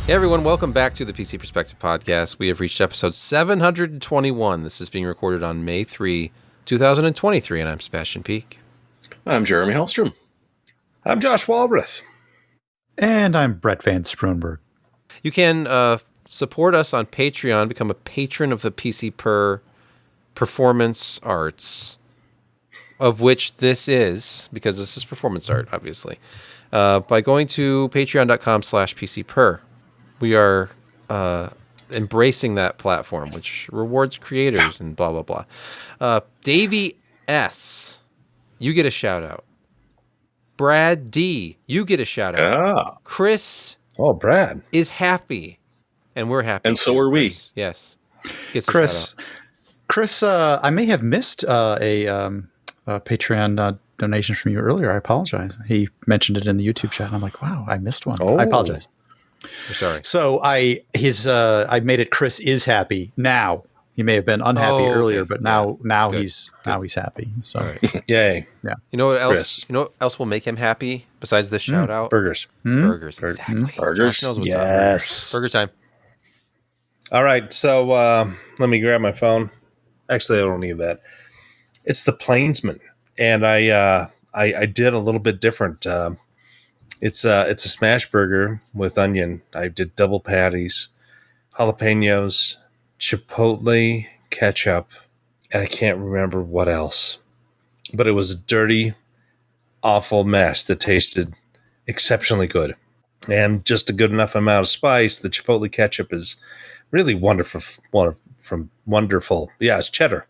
Hey everyone, welcome back to the PC Perspective Podcast. We have reached episode 721. This is being recorded on May 3, 2023, and I'm Sebastian Peak. I'm Jeremy Hellstrom. I'm Josh Walrath. And I'm Brett Van Sproonberg. You can support us on Patreon, become a patron of the PCPer Performance Arts, of which this is, because this is performance art, obviously, by going to patreon.com/PCPer. We are embracing that platform, which rewards creators and blah, blah, blah. Davey S., you get a shout out. Brad D., you get a shout out. Yeah. Chris Brad is happy, and we're happy. And so are we. Chris. Yes. Gets a Chris, shout out. I may have missed a Patreon donation from you earlier. I apologize. He mentioned it in the YouTube chat. And I'm like, wow, I missed one. I apologize. We're sorry. So I made it Chris is happy now. He may have been unhappy earlier, but now he's happy. So Yay. Yeah. You know what else? Chris. You know what else will make him happy besides this shout out? Burgers. Burgers. Exactly. Burgers. Josh knows what's Yes. up. Burger time. All right. So let me grab my phone. Actually, I don't need that. It's the Plainsman. And I did a little bit different. It's a smash burger with onion. I did double patties, jalapenos, chipotle, ketchup, and I can't remember what else. But it was a dirty, awful mess that tasted exceptionally good. And just a good enough amount of spice. The chipotle ketchup is really wonderful. Wonderful. Yeah, it's cheddar.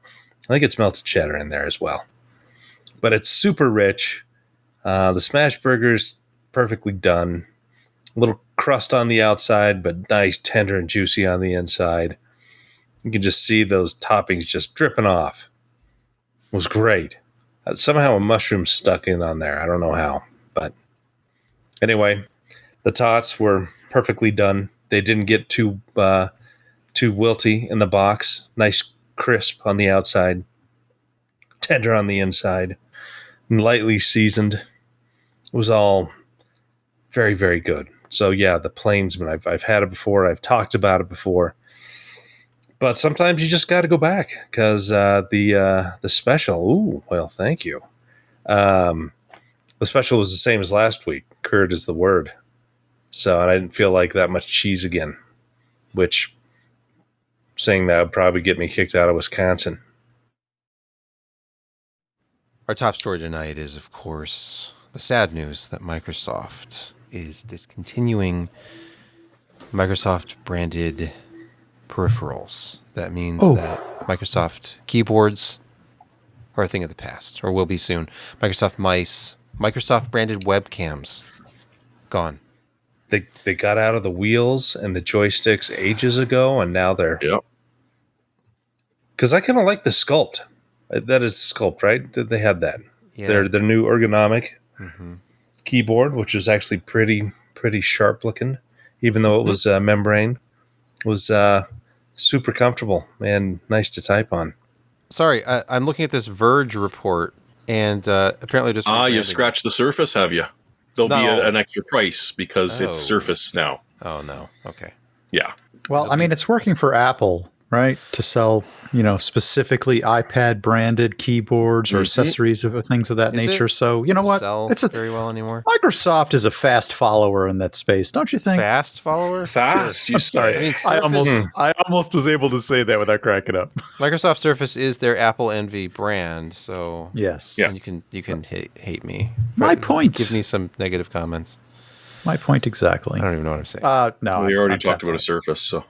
I think it's melted cheddar in there as well. But it's super rich. The smash burger's perfectly done. A little crust on the outside, but nice, tender, and juicy on the inside. You can just see those toppings just dripping off. It was great. Somehow a mushroom stuck in on there. I don't know how. But anyway, the tots were perfectly done. They didn't get too wilty in the box. Nice crisp on the outside. Tender on the inside. And lightly seasoned. It was all very, very good. So yeah, the Plainsman, I've had it before. I've talked about it before. But sometimes you just got to go back because the special. Ooh, well, thank you. The special was the same as last week. Curd is the word. So and I didn't feel like that much cheese again, which saying that would probably get me kicked out of Wisconsin. Our top story tonight is, of course, the sad news that Microsoft is discontinuing Microsoft-branded peripherals. That means that Microsoft keyboards are a thing of the past, or will be soon. Microsoft mice, Microsoft-branded webcams, gone. They got out of the wheels and the joysticks ages ago, and now they're... Yep. Because I kind of like the sculpt. That is sculpt, right? They had that. Yeah. Their new ergonomic keyboard, which was actually pretty sharp looking, even though it was membrane, was super comfortable and nice to type on. Sorry, I'm looking at this Verge report, and apparently just... you scratched the Surface, have you? There'll be an extra price because it's Surface now. Oh, no. Okay. Yeah. Well, I mean, it's working for Apple, right? To sell, specifically iPad branded keyboards or accessories of things of that nature. So you know what? It's very well anymore. Microsoft is a fast follower in that space, don't you think? Fast follower? Fast. You Sorry, I mean, I Surface- almost was able to say that without cracking up. Microsoft Surface is their Apple Envy brand, so Yes. Yeah. you can hate me. My point. Give me some negative comments. My point exactly. I don't even know what I'm saying. No, We already I'm talked about a Surface, so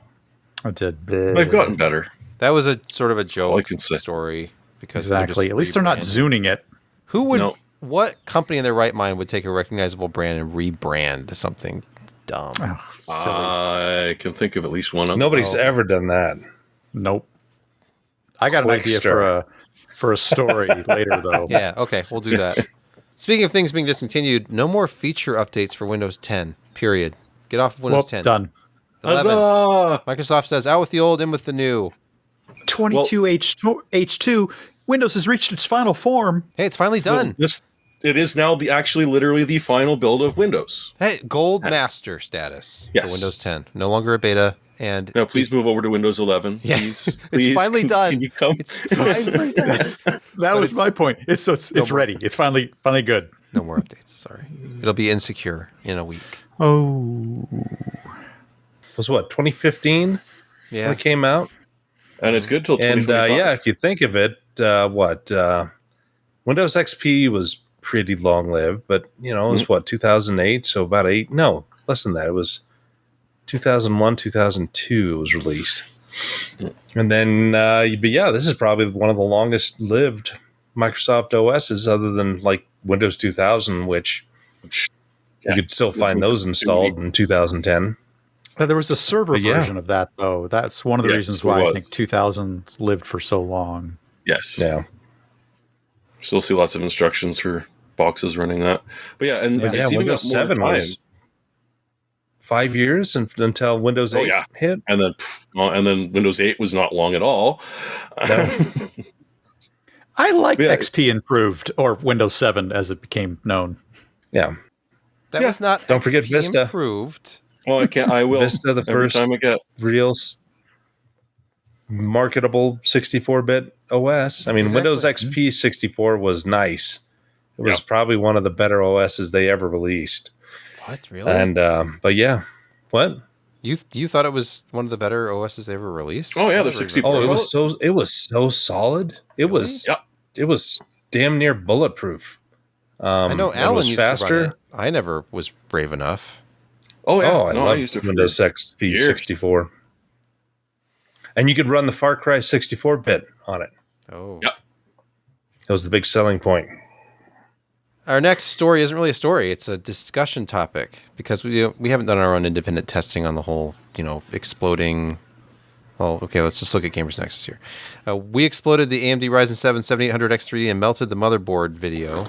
I did. they've gotten better. That was a sort of a all I joke can say. story because they're Exactly. just At least they're not rebranding. zooning it. Who would? No. What company in their right mind would take a recognizable brand and rebrand to something dumb? Oh, silly. I can think of at least one. Nobody's ever done that. Nope. I got Quick an idea stir. for a story later, though. Yeah. Okay, we'll do that. Speaking of things being discontinued, no more feature updates for Windows 10. Period. Get off of Windows 10. Done. 11. Huzzah! Microsoft says out with the old, in with the new. 22H2. Windows has reached its final form. Hey, it's finally done. This it is now actually literally the final build of Windows. Hey, Gold Master status Yes. for Windows 10. No longer a beta. And Now, please move over to Windows 11. Yeah. Please, It's finally done. Can you come? It's finally done. That was my point. It's ready. It's finally good. No more updates. Sorry. It'll be insecure in a week. Oh, Was what 2015 Yeah. when it came out? And it's good till And 2025. if you think of it, Windows XP was pretty long lived, but it was 2008, so about less than that. It was 2001, 2002 it was released. And then, this is probably one of the longest lived Microsoft OSs other than like Windows 2000, which you could still find those installed in 2010. but there was a server But yeah. version of that though. That's one of the Yes, reasons there why I was. think 2000 lived for so long. Yes. Yeah. Still see lots of instructions for boxes running that. But yeah, and it's even Windows got more 7 time. was 5 years until Windows 8 hit. And then Windows 8 was not long at all. No. I like Yeah. XP improved, or Windows 7 as it became known. Yeah. That was not Don't forget XP Vista. improved. Well, I will. Vista, the Every first time I get. real marketable 64-bit OS. I mean, Exactly. Windows XP 64 was nice. It was probably one of the better OSs they ever released. What, really? And but yeah, what? You thought it was one of the better OSs they ever released? Oh, yeah, I the never 64. remember. It was so solid. It was it was damn near bulletproof. I know it Alan was used to run faster. it. I never was brave enough. Oh, yeah. I I love used it for Windows XP 64. And you could run the Far Cry 64-bit on it. Oh. Yep. That was the big selling point. Our next story isn't really a story. It's a discussion topic because we haven't done our own independent testing on the whole, exploding. Well, okay, let's just look at Gamers Nexus here. We exploded the AMD Ryzen 7 7800X3D and melted the motherboard video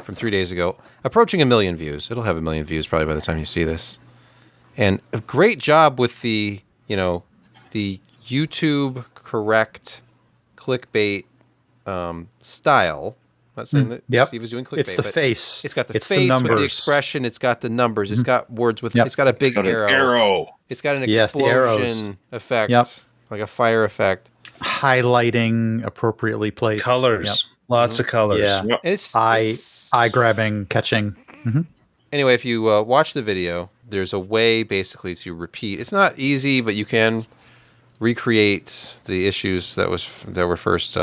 from 3 days ago, approaching 1 million views. It'll have 1 million views probably by the time you see this. And a great job with the YouTube correct clickbait style. I'm not saying that Yep. Steve was doing clickbait. It's the but face. It's got the It's the face with the numbers. expression. It's got the numbers. It's got words with. Yep. It's got a big Got an arrow. arrow. It's got an Yes, the arrows. explosion effect. Yep. Like a fire effect. Highlighting appropriately placed. Colors. Yep. Lots of colors. Yeah. Yep. It's Eye grabbing, catching. Anyway, if you watch the video, there's a way basically to repeat. It's not easy, but you can recreate the issues that were first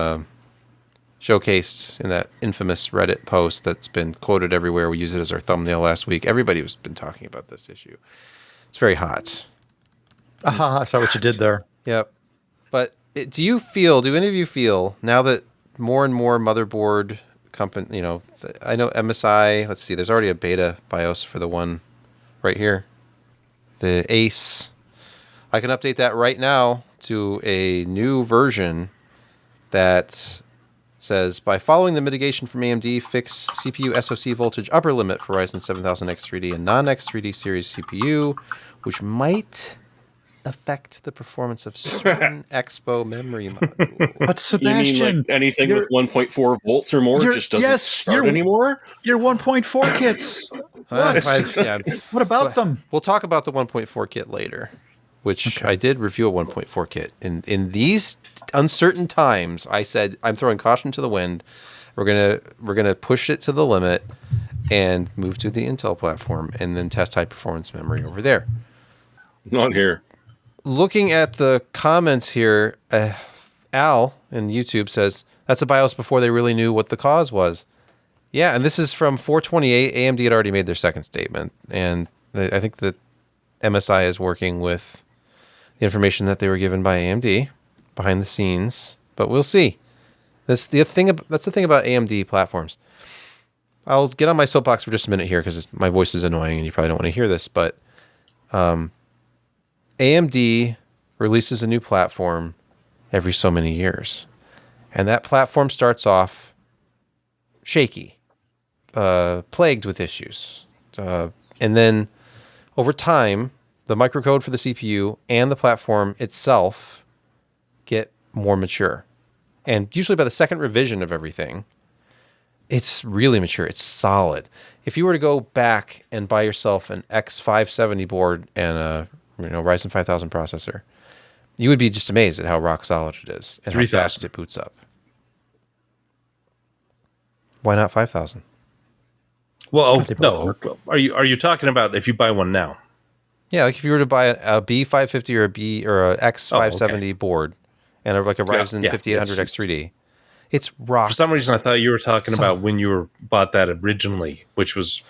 showcased in that infamous Reddit post that's been quoted everywhere. We used it as our thumbnail last week. Everybody has been talking about this issue. It's very hot. Aha, I saw what you did there. Yep. But do any of you feel, now that more and more motherboard company, I know MSI, let's see, there's already a beta BIOS for the one right here, the Ace. I can update that right now to a new version that says, by following the mitigation from AMD, fix CPU SoC voltage upper limit for Ryzen 7000 X3D and non-X3D series CPU, which might affect the performance of certain Expo memory modules. But You mean Sebastian, like anything with 1.4 volts or more just doesn't start anymore? your 1.4 kits. What about them? We'll talk about the 1.4 kit later, which I did review a 1.4 kit. In these uncertain times, I said I'm throwing caution to the wind. We're gonna push it to the limit and move to the Intel platform, and then test high performance memory over there. Not here. Looking at the comments here, Al in YouTube says that's a BIOS before they really knew what the cause was. Yeah, and this is from 428. AMD had already made their second statement, and I think that MSI is working with the information that they were given by AMD behind the scenes, but we'll see. That's the thing about AMD platforms. I'll get on my soapbox for just a minute here because my voice is annoying and you probably don't want to hear this, but AMD releases a new platform every so many years, and that platform starts off shaky, plagued with issues, and then over time, the microcode for the CPU and the platform itself get more mature. And usually by the second revision of everything, It's really mature. It's solid. If you were to go back and buy yourself an X570 board and a Ryzen 5000 processor, you would be just amazed at how rock solid it is and how fast it boots up. Why not 5000? Well, no. Are you talking about if you buy one now? Yeah, like if you were to buy a B550 or a X570 board and a Ryzen 5800 X3D, it's rock. For some reason, I thought you were talking about when you bought that originally, which was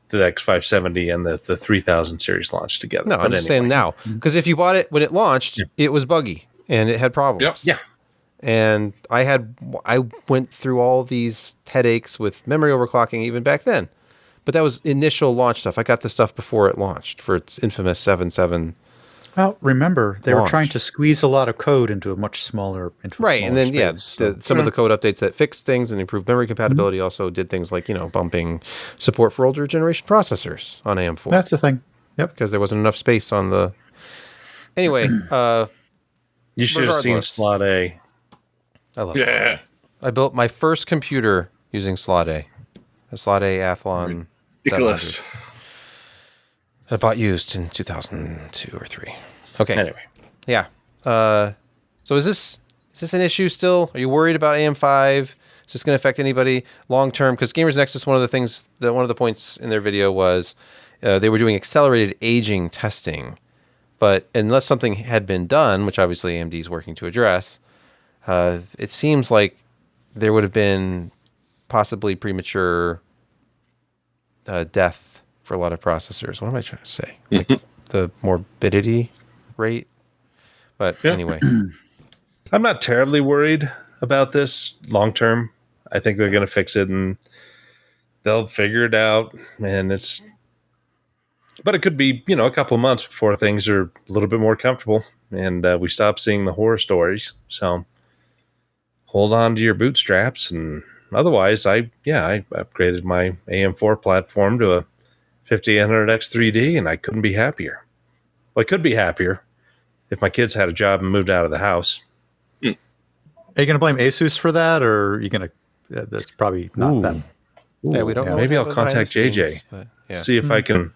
the X570 and the 3000 series launched together. No, I'm just saying now. Because if you bought it when it launched, it was buggy and it had problems. Yeah. And I went through all these headaches with memory overclocking even back then. But that was initial launch stuff. I got the stuff before it launched for its infamous 7.7. Well, remember, they were trying to squeeze a lot of code into a much smaller Right, and then, some of the code updates that fixed things and improved memory compatibility also did things like, bumping support for older generation processors on AM4. That's the thing. Yep. Because there wasn't enough space on the... Anyway, you should have seen Slot A. I love Slot A. I built my first computer using Slot A. A Slot A Athlon. Ridiculous. I bought used in 2002 or 3. Okay. Anyway. Yeah. So is this an issue still? Are you worried about AM5? Is this going to affect anybody long term? Because Gamers Nexus, one of the points in their video was they were doing accelerated aging testing. But unless something had been done, which obviously AMD is working to address, it seems like there would have been possibly premature death for a lot of processors. What am I trying to say? Like the morbidity rate? But anyway. I'm not terribly worried about this long term. I think they're going to fix it and they'll figure it out. But it could be, a couple of months before things are a little bit more comfortable and we stop seeing the horror stories. So hold on to your bootstraps. And otherwise, I upgraded my AM4 platform to a 5800 X3D and I couldn't be happier. Well, I could be happier if my kids had a job and moved out of the house. Are you going to blame Asus for that, or are you going to? That's probably not them. Yeah, we don't know. Maybe I'll contact JJ. See if I can.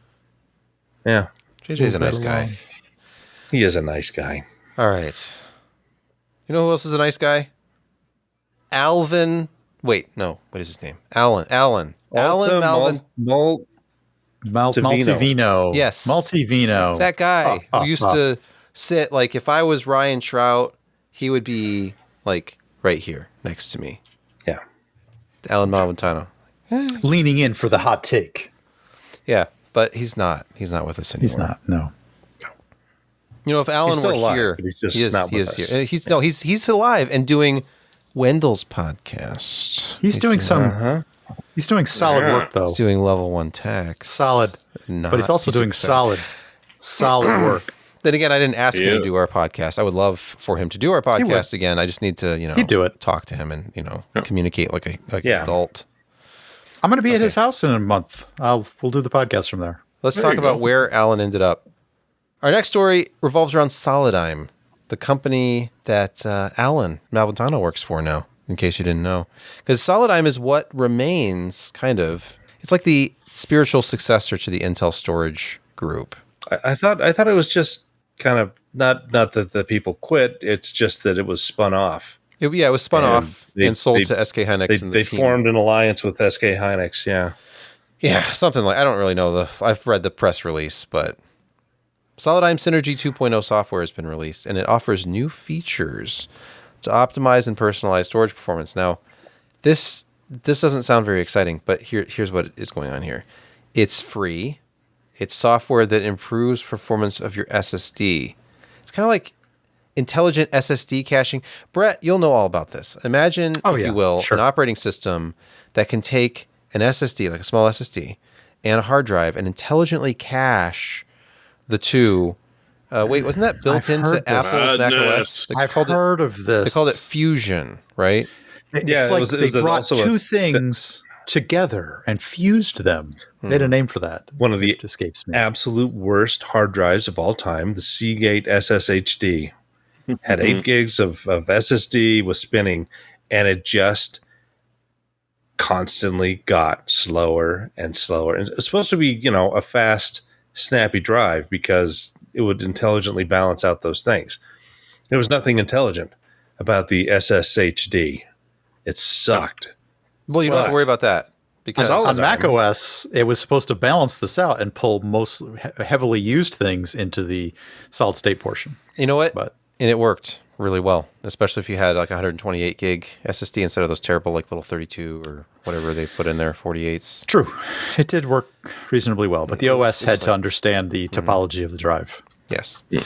Yeah, JJ's a nice guy. He is a nice guy. All right. You know who else is a nice guy? Alvin. Wait, no. What is his name? Allyn Malventano. Yes. Multivino. That guy who used to sit, like, if I was Ryan Trout, he would be, like, right here next to me. Yeah. Allyn Malventano. Leaning in for the hot take. Yeah, but he's not. He's not with us anymore. He's not, no. If Allyn were alive, here, but he's just not with us. Here. He's alive and doing Wendell's podcast. He's doing solid work, though. He's doing level 1 tech. Solid. But he's also doing solid work. Then again, I didn't ask him to do our podcast. I would love for him to do our podcast again. I just need to, he'd do it. Talk to him and, communicate like an adult. I'm going to be at his house in a month. We'll do the podcast from there. Let's talk about where Allyn ended up. Our next story revolves around Solidigm, the company that Allyn Malventano works for now, in case you didn't know. Because Solidigm is what remains, it's like the spiritual successor to the Intel storage group. I thought it was just kind of not that the people quit. It's just that it was spun off. It was spun off and sold to SK Hynix. They formed an alliance with SK Hynix. Yeah. Yeah, something like, I don't really know. I've read the press release, but Solidigm Synergy 2.0 software has been released, and it offers new features to optimize and personalize storage performance. Now, this doesn't sound very exciting, but here's what is going on here. It's free. It's software that improves performance of your SSD. It's kind of like intelligent SSD caching. Brett, you'll know all about this. Imagine, if you will, an operating system that can take an SSD, like a small SSD, and a hard drive, and intelligently cache the two. Wait, wasn't that built into Apple's Mac OS? I've heard of this. They called it Fusion, right? It's like they brought two things together and fused them. They had a name for that. One of the it escapes me. Absolute worst hard drives of all time, the Seagate SSHD. Had 8 gigs of SSD, was spinning, and it just constantly got slower and slower. And it's supposed to be, a fast, snappy drive because it would intelligently balance out those things. There was nothing intelligent about the SSHD. It sucked. Well, you don't have to worry about that. Because on Mac OS, it was supposed to balance this out and pull most heavily used things into the solid state portion. You know what? And it worked really well, especially if you had like 128 gig SSD instead of those terrible like little 32 or whatever they put in there, 48s. True. It did work reasonably well, but the OS had to understand the topology of the drive. Yes. Yeah.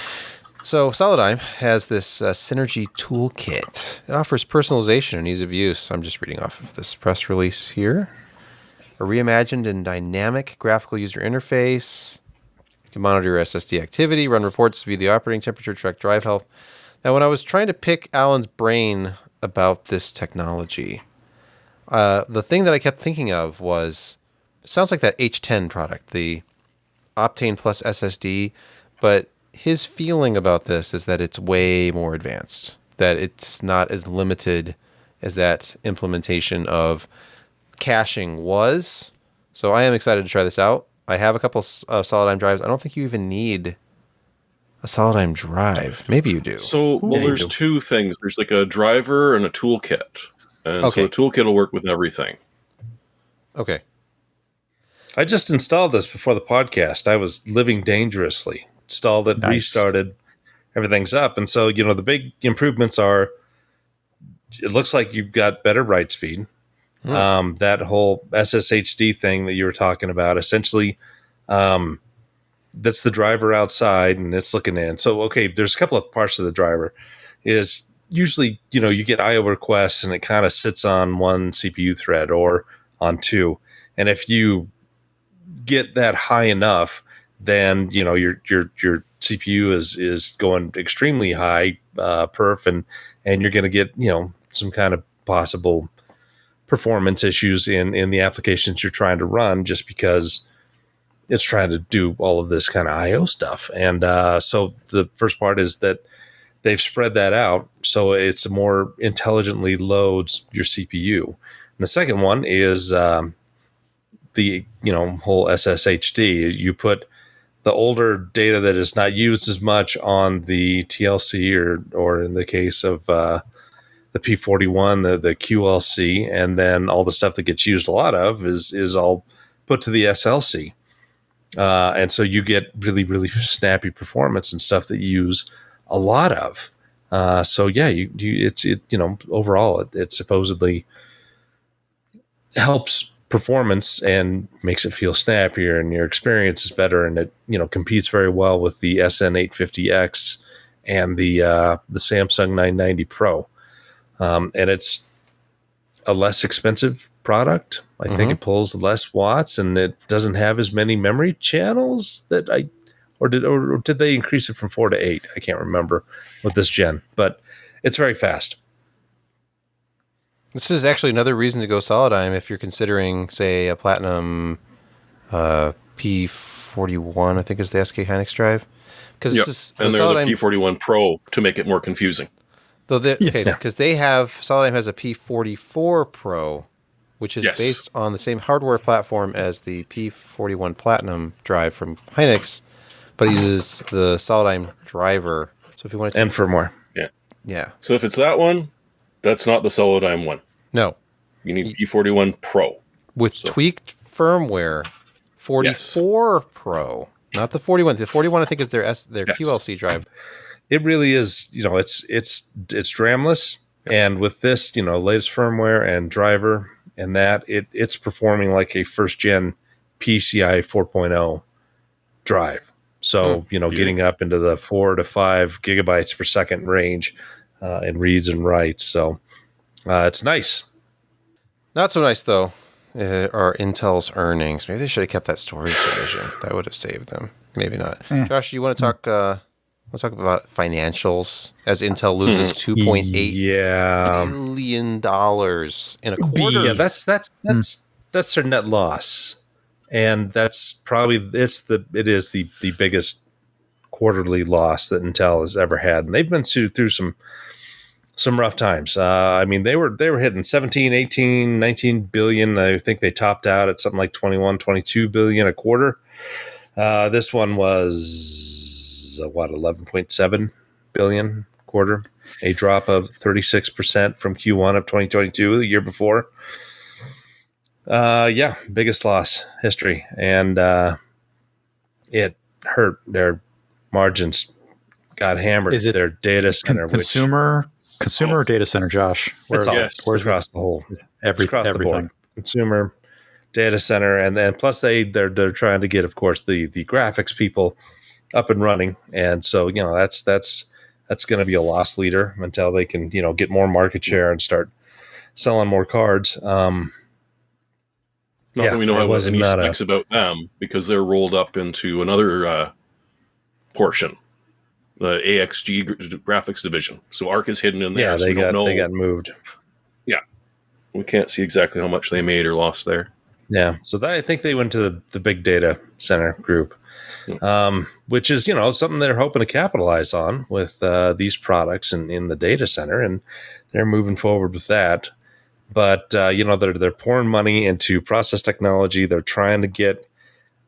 So Solidigm has this Synergy toolkit. It offers personalization and ease of use. I'm just reading off of this press release here. A reimagined and dynamic graphical user interface. You can monitor your SSD activity, run reports, view the operating temperature, track drive health. Now, when I was trying to pick Alan's brain about this technology, the thing that I kept thinking of was, it sounds like that H10 product, the Optane Plus SSD, but his feeling about this is that it's way more advanced, that it's not as limited as that implementation of caching was. So I am excited to try this out. I have a couple of Solidigm drives. I don't think you even need a Solidigm drive. Maybe you do. So, there's two things. There's like a driver and a toolkit. And so the toolkit will work with everything. Okay. I just installed this before the podcast. I was living dangerously. Installed it, restarted, everything's up. And so, the big improvements are, it looks like you've got better write speed. That whole SSHD thing that you were talking about, essentially, that's the driver outside and it's looking in. So, okay, there's a couple of parts of the driver. Is usually, you get IO requests and it kind of sits on one CPU thread or on two. And if you get that high enough, then your CPU is going extremely high perf, and you're going to get some kind of possible performance issues in the applications you're trying to run, just because it's trying to do all of this kind of IO stuff. And so the first part is that they've spread that out so it's more intelligently loads your CPU. And the second one is the whole SSHD. You put the older data that is not used as much on the TLC or in the case of the P41, the QLC, and then all the stuff that gets used a lot of is all put to the SLC. And so you get really, really snappy performance and stuff that you use a lot of. So yeah, overall it supposedly helps performance and makes it feel snappier, and your experience is better, and it competes very well with the SN850X and the Samsung 990 Pro, and it's a less expensive product. I think it pulls less watts, and it doesn't have as many memory channels or did they increase it from 4 to 8? I can't remember with this gen, but it's very fast. This is actually another reason to go Solidigm if you're considering, say, a Platinum P41, I think is the SK Hynix drive. And they're the P41 Pro to make it more confusing. Because they have, Solidigm has a P44 Pro, which is based on the same hardware platform as the P41 Platinum drive from Hynix, but it uses the Solidigm driver. So if you want to, and firmware. Yeah. So if it's that one, that's not the Solidigm one. No. You need P41 Pro. With tweaked firmware, 44 Pro, not the 41. The 41, I think, is their QLC drive. It really is, it's DRAMless, and with this, latest firmware and driver and that, it's performing like a first gen PCI 4.0 drive. So, getting up into the 4 to 5 gigabytes per second range in reads and writes. So it's nice. Not so nice, though, are Intel's earnings. Maybe they should have kept that storage division. That would have saved them. Maybe not. Josh, you want to talk about financials as Intel loses $2.8 billion in a quarter? Yeah, that's their net loss. And that's probably it is the biggest quarterly loss that Intel has ever had. And they've been through some some rough times. I mean, they were hitting 17, 18, 19 billion. I think they topped out at something like 21, 22 billion a quarter. This one was 11.7 billion quarter, a drop of 36% from Q1 of 2022, the year before. Biggest loss history, and it hurt. Their margins got hammered. Is it their data center, consumer or data center, Josh? It's all Yes. across the whole, across the board. Everything. Consumer, data center, and then plus they're trying to get, of course, the graphics people up and running, and so that's going to be a loss leader until they can get more market share and start selling more cards. Not that we know it was any not specs about them, because they're rolled up into another portion, the AXG graphics division. So ARC is hidden in there. Yeah, so they we got moved. Yeah, we can't see exactly how much they made or lost there. Yeah, so I think they went to the big data center group, which is something they're hoping to capitalize on with these products in the data center, and they're moving forward with that. But they're pouring money into process technology. They're trying to get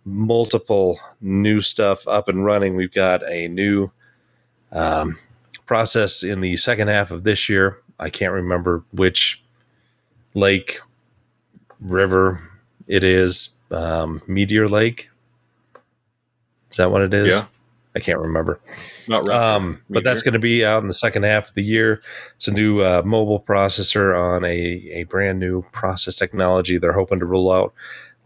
multiple new stuff up and running. We've got a new process in the second half of this year. I can't remember which lake, river it is. Meteor Lake. Is that what it is? Yeah. I can't remember. Not right. But that's going to be out in the second half of the year. It's a new mobile processor on a brand new process technology. They're hoping to roll out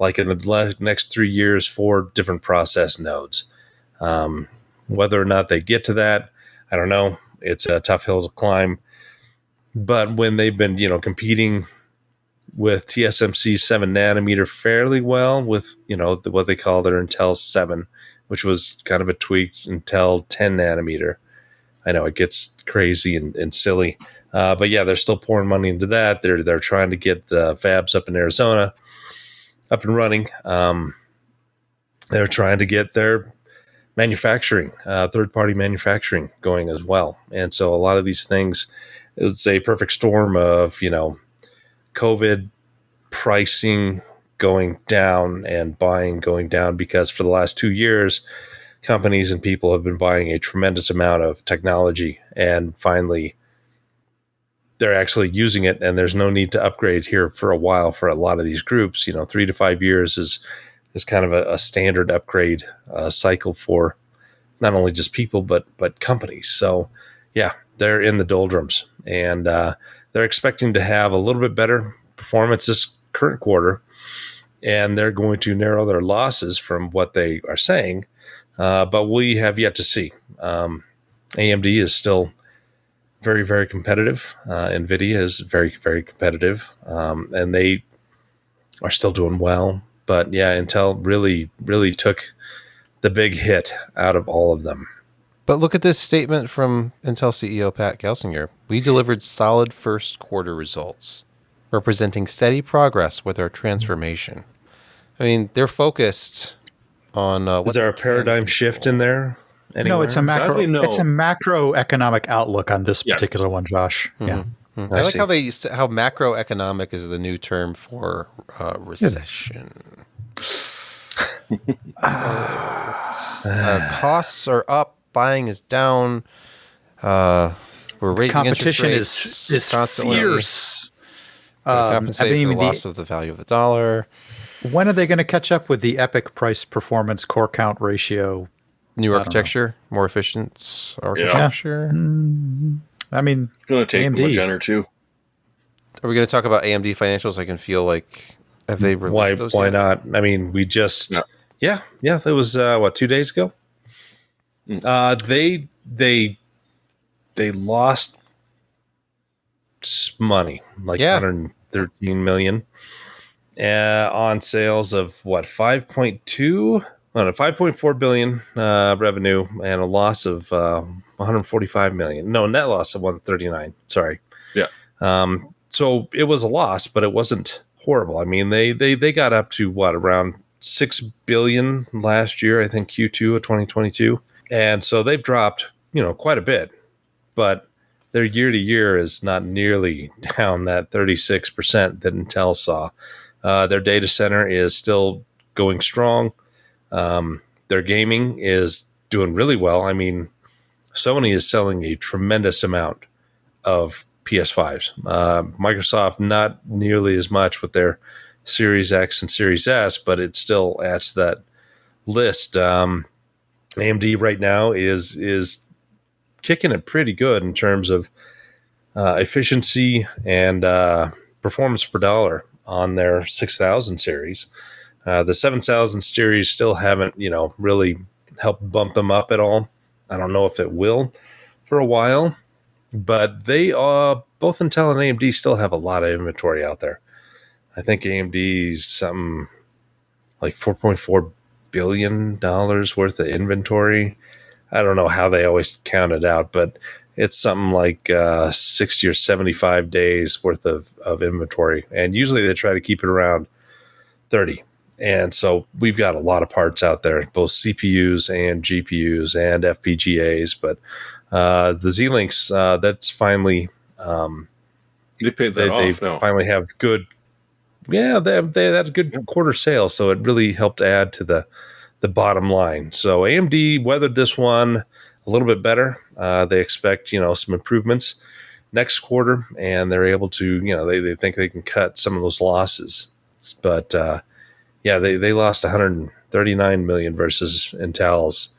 like in the next 3 years, 4 different process nodes. Whether or not they get to that, I don't know. It's a tough hill to climb. But when they've been, competing with TSMC 7 nanometer fairly well with, what they call their Intel 7, which was kind of a tweaked Intel 10 nanometer. I know it gets crazy and silly. But yeah, they're still pouring money into that. They're trying to get fabs up in Arizona up and running. They're trying to get their manufacturing, third-party manufacturing going as well. And so a lot of these things, it's a perfect storm of, COVID pricing going down and buying going down, because for the last 2 years, companies and people have been buying a tremendous amount of technology, and finally they're actually using it, and there's no need to upgrade here for a while for a lot of these groups. 3 to 5 years is kind of a standard upgrade cycle for not only just people but companies. So yeah, they're in the doldrums, and they're expecting to have a little bit better performance this current quarter, and they're going to narrow their losses from what they are saying. But we have yet to see. AMD is still very, very competitive. NVIDIA is very, very competitive. And they are still doing well. But yeah, Intel really, really took the big hit out of all of them. But look at this statement from Intel CEO Pat Gelsinger. We delivered solid first quarter results, representing steady progress with our transformation. I mean, they're focused on. Is there a paradigm shift in there? Anywhere? No, it's a macro. Sadly, no. It's a macroeconomic outlook on this particular one, Josh. Mm-hmm. Yeah, Mm-hmm. I like how macroeconomic is the new term for recession. Costs are up, buying is down. We're raising competition interest rates is constantly. fierce. Compensate for the loss of the value of the dollar. When are they going to catch up with the epic price performance core count ratio? New architecture, more efficient architecture. I mean, It's going to take them a gen or two. Are we going to talk about AMD financials? I can feel like, have they released those why yet? not? I mean, we just yeah, that was 2 days ago. They lost money, like 113 million on sales of 5.4 billion revenue, and a loss of 145 million. No, net loss of 139. Sorry. Yeah. So it was a loss, but it wasn't horrible. I mean, they got up to around 6 billion last year, I think Q2 of 2022. And so they've dropped, quite a bit, but their year to year is not nearly down that 36% that Intel saw. Their data center is still going strong. Their gaming is doing really well. I mean, Sony is selling a tremendous amount of PS5s. Microsoft, not nearly as much with their Series X and Series S, but it still adds to that list. AMD right now is kicking it pretty good in terms of efficiency and performance per dollar on their 6000 series. The 7000 series still haven't, really helped bump them up at all. I don't know if it will for a while, but they both Intel and AMD still have a lot of inventory out there. I think AMD's something like $4.4 billion worth of inventory. I don't know how they always count it out, but it's something like 60 or 75 days worth of inventory. And usually they try to keep it around 30. And so we've got a lot of parts out there, both CPUs and GPUs and FPGAs. But the Z-Links, that's finally... they paid that off now. Finally have good... Yeah, they had good quarter sales, so it really helped add to the bottom line. So AMD weathered this one a little bit better. They expect, some improvements next quarter, and they're able to, they think they can cut some of those losses. But they lost 139 million versus Intel's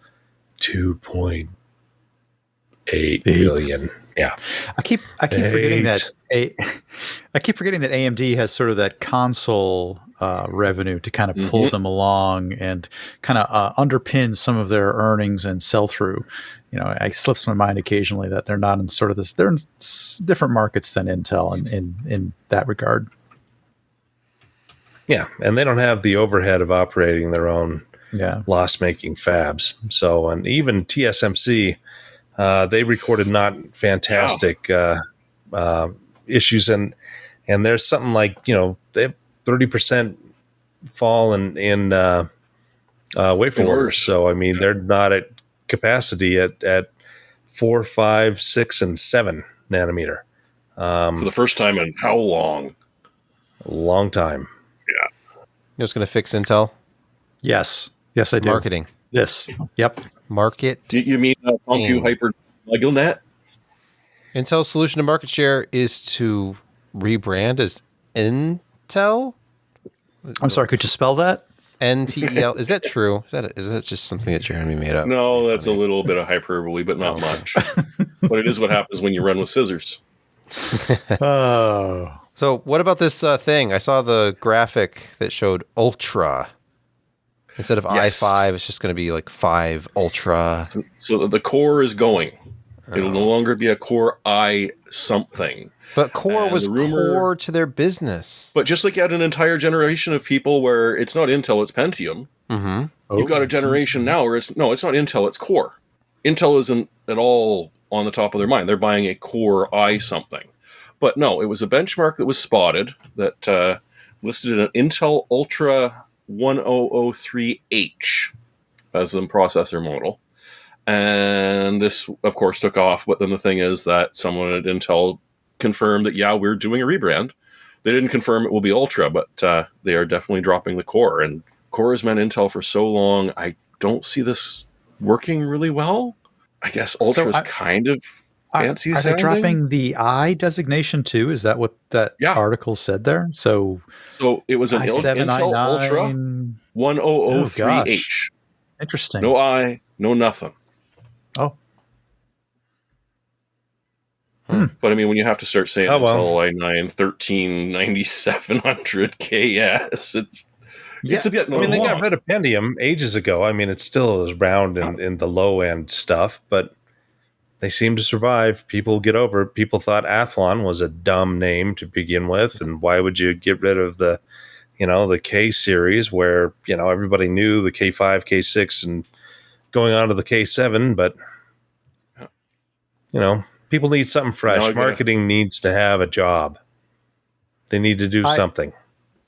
2.8 billion. Yeah, I keep forgetting that AMD has sort of that console revenue to kind of pull them along and kind of underpin some of their earnings and sell through. It slips my mind occasionally that they're not in sort of this. They're in different markets than Intel in that regard. Yeah, and they don't have the overhead of operating their own loss-making fabs. So, and even TSMC. They recorded not fantastic issues, and there's something like they have 30% fall in wafer orders. So I mean they're not at capacity at 4, 5, 6, and 7 nanometer for the first time in how long? A long time. Yeah. You know what's going to fix Intel? Yes, I do. Marketing. Yes. Yep. Do you mean Funku Hyper LegoNet? Intel's solution to market share is to rebrand as Intel. I'm sorry. Could you spell that? NTEL. Is that true? Is that just something that Jeremy made up? No, that's a little bit of hyperbole, but not much. But it is what happens when you run with scissors. Oh. So what about this thing? I saw the graphic that showed Ultra. Instead of i5, it's just going to be like 5 Ultra. So the Core is going. It'll no longer be a Core i something. But Core was core to their business. But just like you had an entire generation of people where it's not Intel, it's Pentium. Mm-hmm. You've got a generation now where it's not Intel, it's Core. Intel isn't at all on the top of their mind. They're buying a Core i something. But no, it was a benchmark that was spotted that listed an Intel Ultra 1003H as the processor model. And this, of course, took off. But then the thing is that someone at Intel confirmed that, we're doing a rebrand. They didn't confirm it will be Ultra, but they are definitely dropping the Core. And Core has meant Intel for so long. I don't see this working really well. I guess Ultra is kind of fancy sounding. Are they dropping the I designation too? Is that what that article said there? So it was an i7, Intel i9, Ultra 1003H. Interesting. No I, no nothing. Oh. But I mean, when you have to start saying Intel i9 1399700KS, it's a bit. I mean, they got rid of Pentium ages ago. I mean, it still is around in the low end stuff, but they seem to survive. People get over it. People thought Athlon was a dumb name to begin with, and why would you get rid of the K series where everybody knew the K5, K6, and going on to the K7, but people need something fresh. Marketing needs to have a job. They need to do something.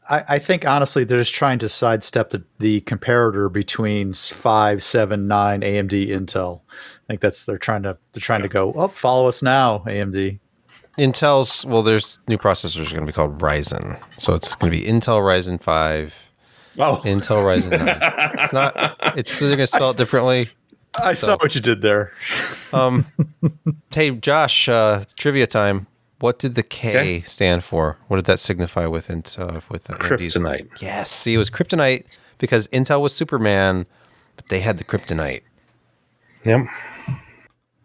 I think honestly they're just trying to sidestep the comparator between 5, 7, 9 AMD Intel. I think they're trying to go, oh, follow us now, AMD. Intel's, well, there's new processors are going to be called Ryzen. So it's going to be Intel Ryzen 5, Intel Ryzen 9. They're going to spell it differently. I saw what you did there. Hey, Josh, trivia time. What did the K stand for? What did that signify with Kryptonite? Yes, see, it was kryptonite because Intel was Superman, but they had the kryptonite. Yep.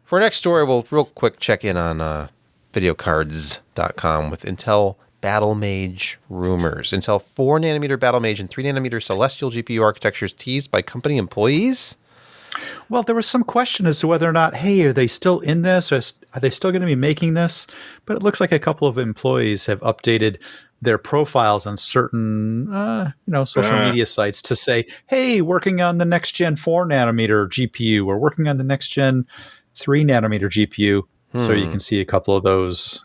For our next story, we'll real quick check in on videocards.com with Intel Battlemage rumors. Intel 4nm Battlemage and 3nm Celestial GPU architectures teased by company employees. Well, there was some question as to whether or not, hey, are they still in this? Or are they still going to be making this? But it looks like a couple of employees have updated their profiles on certain, social media sites to say, hey, working on the next gen 4nm GPU or working on the next gen 3nm GPU. So you can see a couple of those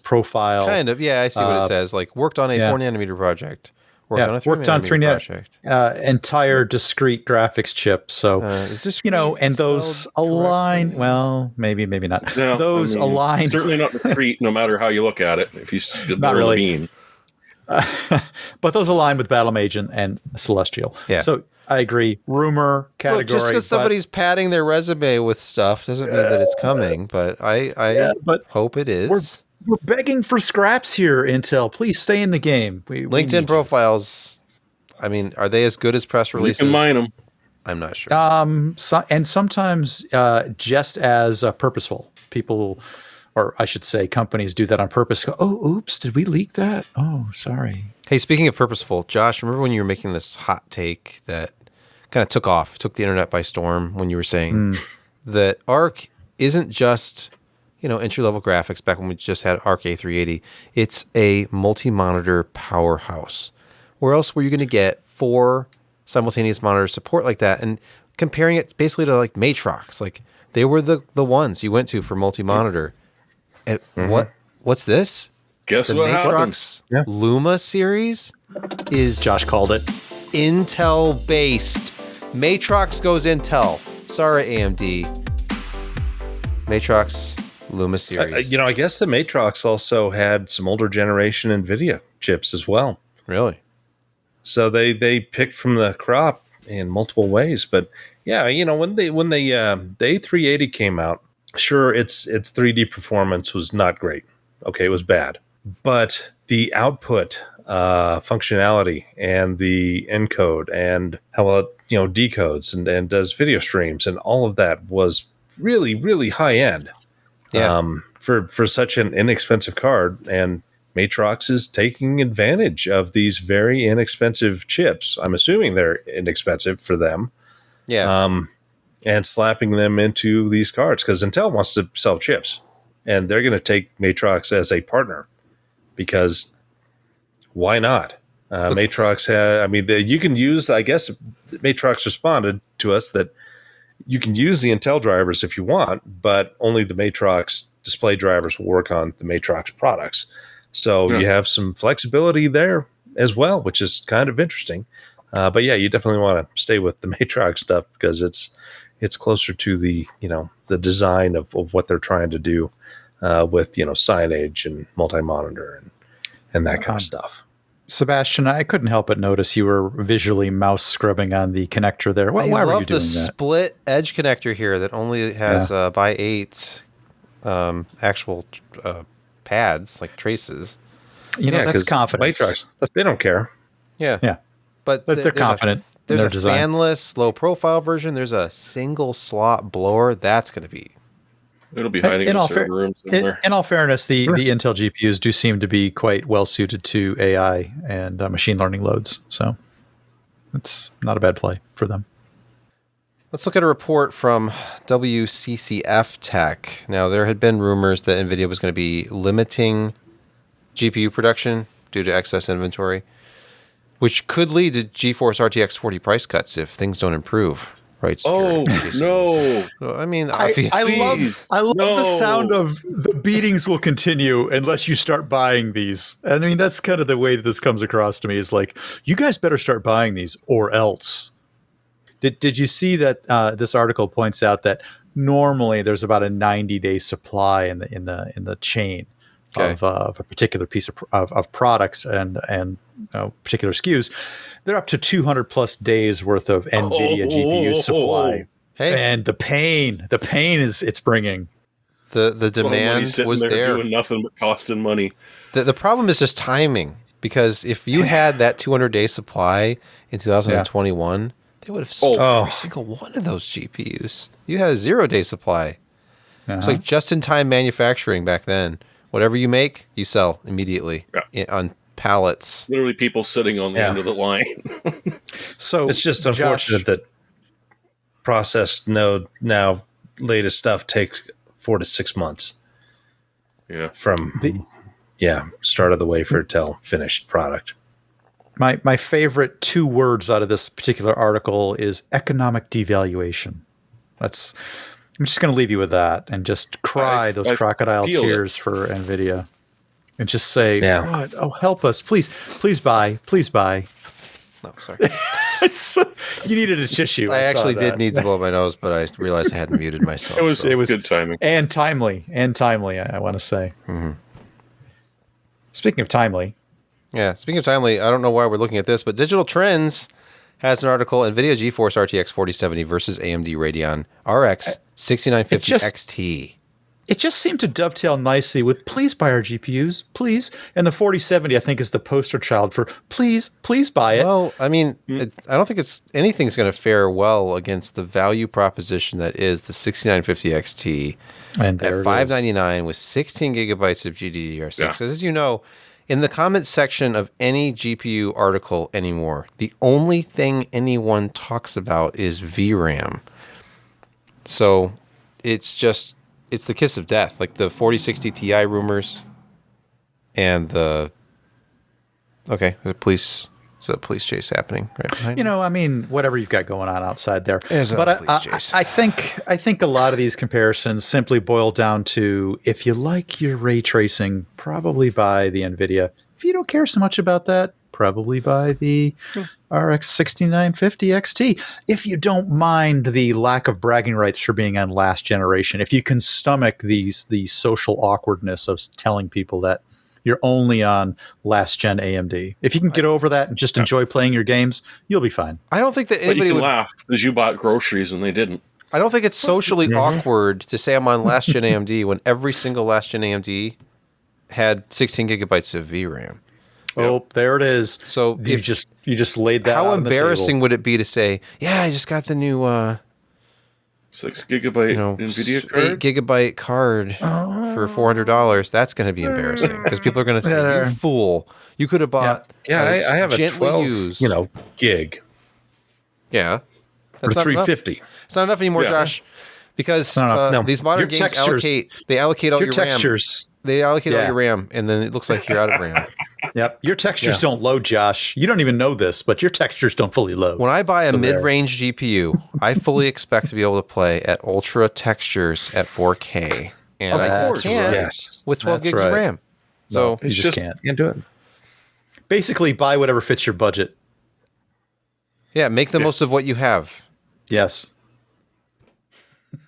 profile. Kind of, yeah, I see what it says. Like, worked on a 4nm project. Worked on a 3nm project. Entire discrete graphics chip. So, and those align. Well, maybe not. No, those align. Certainly not discrete, no matter how you look at it. If you not really mean. But those align with Battlemage and Celestial. Yeah. So I agree. Rumor category. Look, just because somebody's padding their resume with stuff doesn't mean that it's coming. But I hope it is. We're begging for scraps here, Intel. Please stay in the game. LinkedIn profiles, I mean, are they as good as press releases? You can mine them. I'm not sure. And sometimes just as purposeful. People, or I should say companies, do that on purpose. Go, oh, oops, did we leak that? Oh, sorry. Hey, speaking of purposeful, Josh, remember when you were making this hot take that kind of took the internet by storm when you were saying that Arc isn't just... entry-level graphics back when we just had Arc A380. It's a multi-monitor powerhouse. Where else were you going to get 4 simultaneous monitor support like that? And comparing it basically to like Matrox, like they were the ones you went to for multi-monitor. What's this? Guess what Matrox Luma series is... Josh called it. Intel-based. Matrox goes Intel. Sorry, AMD. Matrox... Luma series. I guess the Matrox also had some older generation NVIDIA chips as well. Really? So they picked from the crop in multiple ways. But yeah, when the A380 came out, sure, its 3D performance was not great. Okay, it was bad. But the output functionality and the encode and how it decodes and does video streams and all of that was really, really high end. Yeah. For such an inexpensive card, and Matrox is taking advantage of these very inexpensive chips. I'm assuming they're inexpensive for them. Yeah. And slapping them into these cards because Intel wants to sell chips, and they're going to take Matrox as a partner because why not? Matrox you can use. I guess Matrox responded to us that you can use the Intel drivers if you want, but only the Matrox display drivers will work on the Matrox products. So you have some flexibility there as well, which is kind of interesting. But yeah, you definitely want to stay with the Matrox stuff because it's closer to the design of what they're trying to do with signage and multi-monitor and that kind of stuff. Sebastian, I couldn't help but notice you were visually mouse scrubbing on the connector there. Why were you doing that? Split edge connector here that only has by 8 actual pads, like traces. That's confidence. Matrox, they don't care. Yeah. But they're confident. There's a design. fanless, low profile version. There's a single slot blower. That's going to be... It'll be hiding in a server room somewhere. In all fairness, the Intel GPUs do seem to be quite well suited to AI and machine learning loads. So it's not a bad play for them. Let's look at a report from WCCF Tech. Now, there had been rumors that NVIDIA was going to be limiting GPU production due to excess inventory, which could lead to GeForce RTX 40 price cuts if things don't improve. Right. Oh no! So, I mean, I obviously, love No. the sound of the beatings will continue unless you start buying these. I mean, that's kind of the way that this comes across to me is like, you guys better start buying these or else. Did you see that this article points out that normally there's about a 90-day supply in the chain of a particular piece of products and particular SKUs. They're up to 200 plus days worth of NVIDIA GPU supply. Hey. And the pain it's bringing. the demand was there. Doing nothing but costing money. The problem is just timing, because if you had that 200-day supply in 2021, they would have sold every single one of those GPUs. You had a 0-day supply. It's like just-in-time manufacturing back then. Whatever you make, you sell immediately on pallets. Literally people sitting on the end of the line. So it's just unfortunate that processed node now latest stuff takes 4 to 6 months. Yeah. From start of the wafer till finished product. My favorite 2 words out of this particular article is economic devaluation. I'm just going to leave you with that and just cry those crocodile tears for NVIDIA and just say, "God, oh, help us. Please buy. No, sorry. You needed a tissue. I actually did need to blow my nose, but I realized I hadn't muted myself. It was good timing. And timely, I want to say. Mm-hmm. Speaking of timely. Yeah, speaking of timely, I don't know why we're looking at this, but Digital Trends has an article, NVIDIA GeForce RTX 4070 versus AMD Radeon RX 6950 XT. It just seemed to dovetail nicely with please buy our GPUs, please. And the 4070, I think, is the poster child for please buy it. Well, I mean, I don't think anything's going to fare well against the value proposition that is the 6950 XT and at $599 with 16 gigabytes of GDDR6. Yeah. As you know, in the comments section of any GPU article anymore, the only thing anyone talks about is VRAM. So it's the kiss of death, like the 4060 Ti rumors and the police chase happening right behind you know, I mean, whatever you've got going on outside there. But I think a lot of these comparisons simply boil down to, if you like your ray tracing, probably buy the NVIDIA. If you don't care so much about that, probably buy the RX 6950 XT. If you don't mind the lack of bragging rights for being on last generation, if you can stomach the social awkwardness of telling people that you're only on last gen AMD, if you can get over that and just enjoy playing your games, you'll be fine. I don't think that anybody would laugh because you bought groceries and they didn't. I don't think it's socially awkward to say I'm on last gen AMD when every single last gen AMD had 16 gigabytes of VRAM. Oh, there it is. So you just laid that. How on the embarrassing table. would it be to say, "Yeah, I just got the new 6 gigabyte NVIDIA card, 8 gigabyte card for $400." That's going to be embarrassing because people are going to say, "You fool! You could have bought." I have a gently 12, used, gig Yeah, for that's not enough. $350. It's not enough anymore, Josh, because No. these modern Your games allocate all your textures. RAM. They allocate all your RAM, and then it looks like you're out of RAM. Yep. Your textures don't load, Josh. You don't even know this, but your textures don't fully load. When I buy a mid-range GPU, I fully expect to be able to play at ultra textures at 4K. And I course, can't with 12 gigs of RAM. So you just can't. Can't do it. Basically, buy whatever fits your budget. yeah, make the most of what you have. Yes.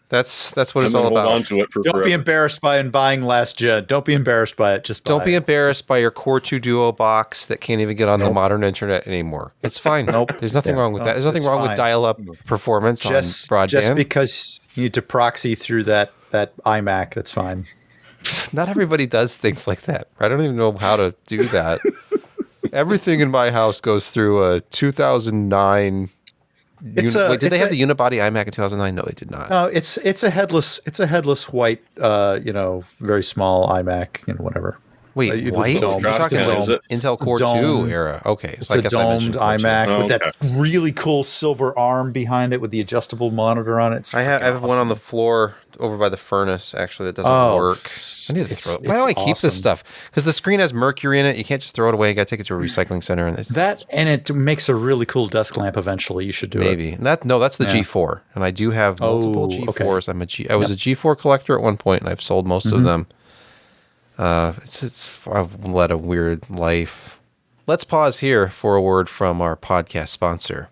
That's what it's And then all hold about. on to it for Don't forever. be embarrassed by buying last gen. Don't be embarrassed by it. Just buy Don't be it. embarrassed by your Core 2 Duo box that can't even get on the modern internet anymore. It's fine. There's nothing wrong with that. There's nothing it's wrong with fine. dial-up performance on broadband. Just because you need to proxy through that iMac, that's fine. Not everybody does things like that. I don't even know how to do that. Everything in my house goes through a 2009. Did they have the unibody iMac in 2009? No, they did not. No, it's a headless white, very small iMac, whatever. Wait, white? You're dome. talking It's a about dome. Intel Core dome. 2 era. Okay, It's a domed iMac with that Okay. really cool silver arm behind it with the adjustable monitor on it. It's I have freaking one on the awesome. floor over by the furnace, actually, that doesn't work. I need to throw it. Why do I keep this stuff? Because the screen has mercury in it. You can't just throw it away. You got to take it to a recycling center. And it makes a really cool desk lamp eventually. You should do it. Maybe. That's the G4. And I do have multiple G4s. Okay. I was a G4 collector at one point, and I've sold most of them. I've led a weird life. Let's pause here for a word from our podcast sponsor.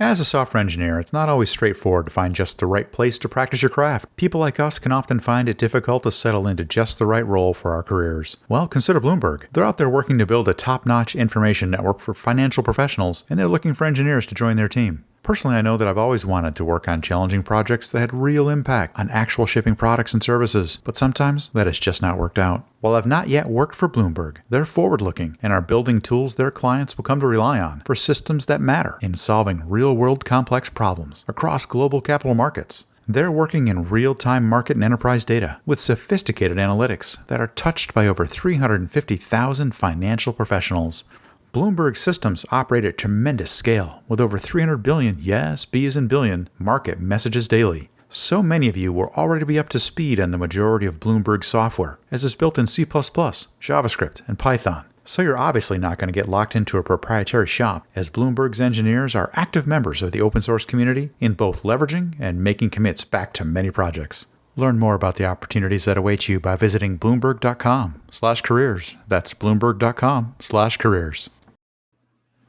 As a software engineer, it's not always straightforward to find just the right place to practice your craft. People like us can often find it difficult to settle into just the right role for our careers. Well, consider Bloomberg. They're out there working to build a top-notch information network for financial professionals, and they're looking for engineers to join their team. Personally, I know that I've always wanted to work on challenging projects that had real impact on actual shipping products and services, but sometimes that has just not worked out. While I've not yet worked for Bloomberg, they're forward-looking and are building tools their clients will come to rely on for systems that matter in solving real-world complex problems across global capital markets. They're working in real-time market and enterprise data with sophisticated analytics that are touched by over 350,000 financial professionals. Bloomberg systems operate at tremendous scale with over 300 billion, yes, B as in billion, market messages daily. So many of you will already be up to speed on the majority of Bloomberg software, as it's built in C++, JavaScript, and Python. So you're obviously not going to get locked into a proprietary shop, as Bloomberg's engineers are active members of the open source community in both leveraging and making commits back to many projects. Learn more about the opportunities that await you by visiting bloomberg.com/careers. That's bloomberg.com/careers.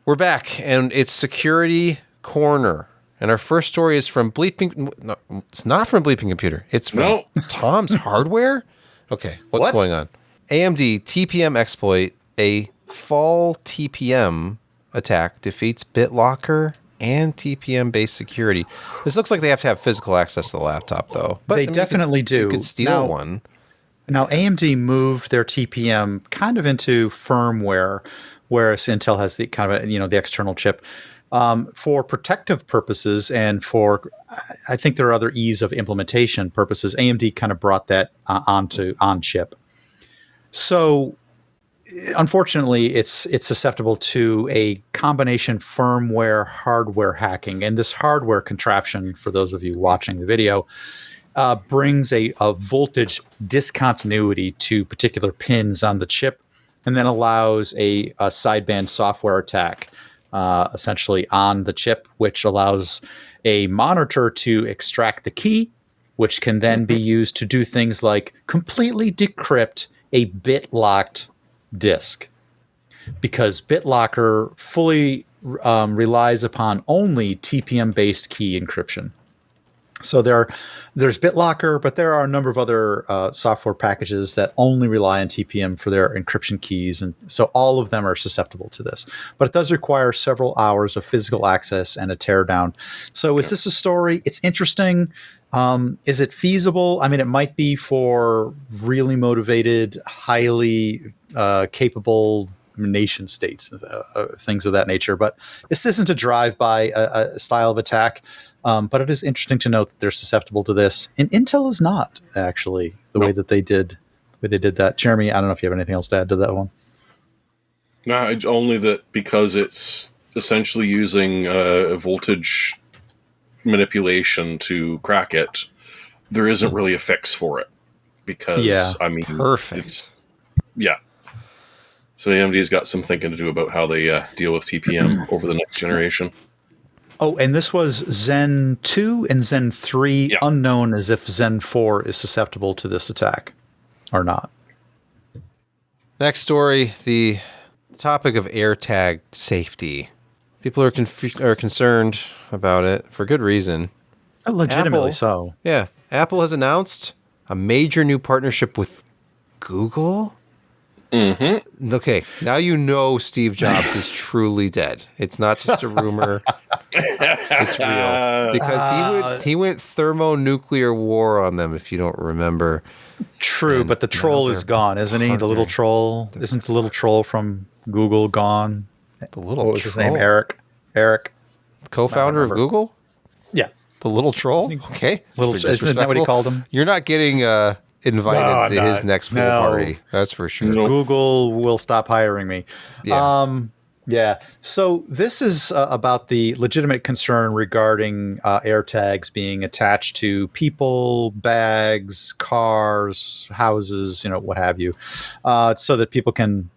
We're back, and it's Security Corner. And our first story is from Bleeping... No, it's not from Bleeping Computer. It's from Tom's Hardware? Okay, what's going on? AMD TPM exploit, a fall TPM attack defeats BitLocker and TPM-based security. This looks like they have to have physical access to the laptop, though. But they definitely do. You could steal one. Now, AMD moved their TPM kind of into firmware, whereas Intel has the kind of the external chip for protective purposes, and for I think there are other ease of implementation purposes. AMD kind of brought that on chip. So, unfortunately, it's susceptible to a combination firmware hardware hacking, and this hardware contraption, for those of you watching the video, brings a voltage discontinuity to particular pins on the chip, and then allows a sideband software attack essentially on the chip, which allows a monitor to extract the key, which can then be used to do things like completely decrypt a bit-locked disk. Because BitLocker fully relies upon only TPM-based key encryption. So there's BitLocker, but there are a number of other software packages that only rely on TPM for their encryption keys, and so all of them are susceptible to this. But it does require several hours of physical access and a teardown. So is this a story? It's interesting. Is it feasible? I mean, it might be for really motivated, highly capable nation states, things of that nature. But this isn't a drive-by a style of attack. But it is interesting to note that they're susceptible to this, and Intel is not actually the way that they did that. Jeremy, I don't know if you have anything else to add to that one. No, it's only that because it's essentially using a voltage manipulation to crack it, there isn't really a fix for it. Because I mean, perfect. So AMD's got some thinking to do about how they deal with TPM over the next generation. Oh, and this was Zen 2 and Zen 3, unknown as if Zen 4 is susceptible to this attack or not. Next story, the topic of AirTag safety. People are concerned about it for good reason. Legitimately so. Yeah. Apple has announced a major new partnership with Google. Mm-hmm. Okay, now you know Steve Jobs is truly dead. It's not just a rumor. It's real. Because he went thermonuclear war on them, if you don't remember. True, but the troll is gone, isn't he? The little troll. Isn't the little troll from Google gone? The little What was his name? Eric? Co-founder of Google? Yeah. The little troll? Okay. Isn't that what he called him? You're not getting invited to his next pool party. That's for sure. Google will stop hiring me. Yeah. Yeah. So this is about the legitimate concern regarding AirTags being attached to people, bags, cars, houses, what have you, so that people can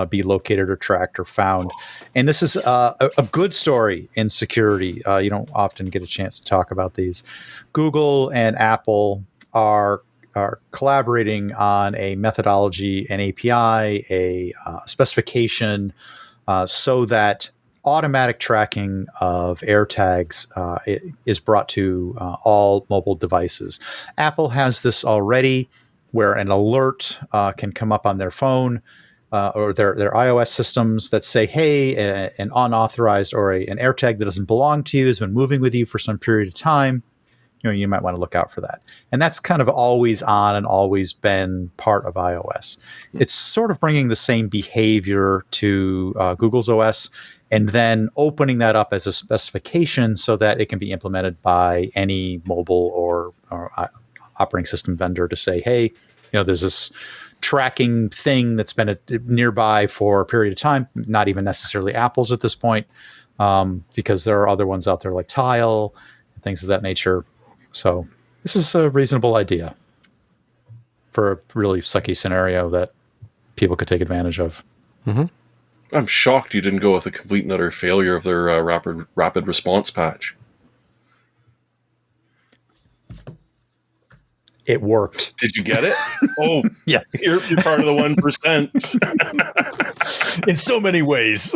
be located or tracked or found. And this is a good story in security. You don't often get a chance to talk about these. Google and Apple are collaborating on a methodology, an API, a specification, so that automatic tracking of AirTags is brought to all mobile devices. Apple has this already, where an alert can come up on their phone or their iOS systems that say, hey, an unauthorized or an AirTag that doesn't belong to you has been moving with you for some period of time. You might want to look out for that. And that's kind of always on and always been part of iOS. It's sort of bringing the same behavior to Google's OS and then opening that up as a specification so that it can be implemented by any mobile or operating system vendor to say, hey, there's this tracking thing that's been nearby for a period of time, not even necessarily Apple's at this point, because there are other ones out there like Tile and things of that nature. So this is a reasonable idea for a really sucky scenario that people could take advantage of. Mm-hmm. I'm shocked you didn't go with a complete and utter failure of their rapid response patch. It worked. Did you get it? Oh, yes. You're part of the 1%. In so many ways.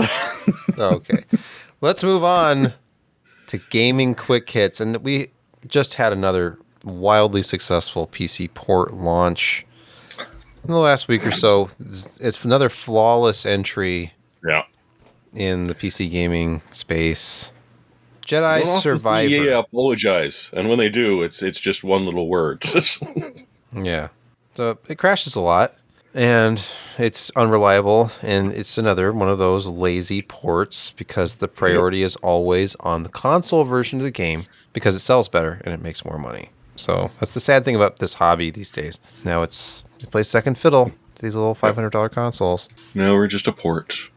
Okay. Let's move on to gaming quick hits. And we just had another wildly successful PC port launch in the last week or so. It's another flawless entry in the PC gaming space. Jedi Survivor. EA apologize, and when they do, it's just one little word. Yeah. So it crashes a lot, and it's unreliable, and it's another one of those lazy ports because the priority is always on the console version of the game because it sells better and it makes more money. So that's the sad thing about this hobby these days. Now it plays second fiddle to these little $500 consoles. No, we're just a port.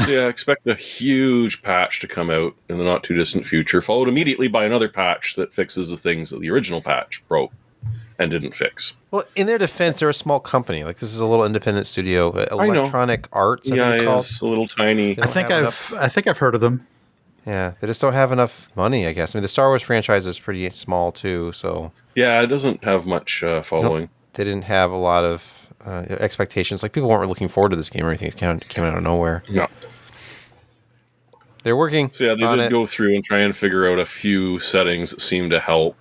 Yeah, expect a huge patch to come out in the not too distant future, followed immediately by another patch that fixes the things that the original patch broke and didn't fix. Well, in their defense, they're a small company. Like, this is a little independent studio, Electronic Arts. Yeah, it's a little tiny. I think I've heard of them. Yeah, they just don't have enough money, I guess. I mean, the Star Wars franchise is pretty small too, so yeah, it doesn't have much following. Nope. They didn't have a lot of expectations. Like, people weren't looking forward to this game or anything. It came out of nowhere. Yeah. They're working. So yeah, they did go through and try and figure out a few settings that seem to help.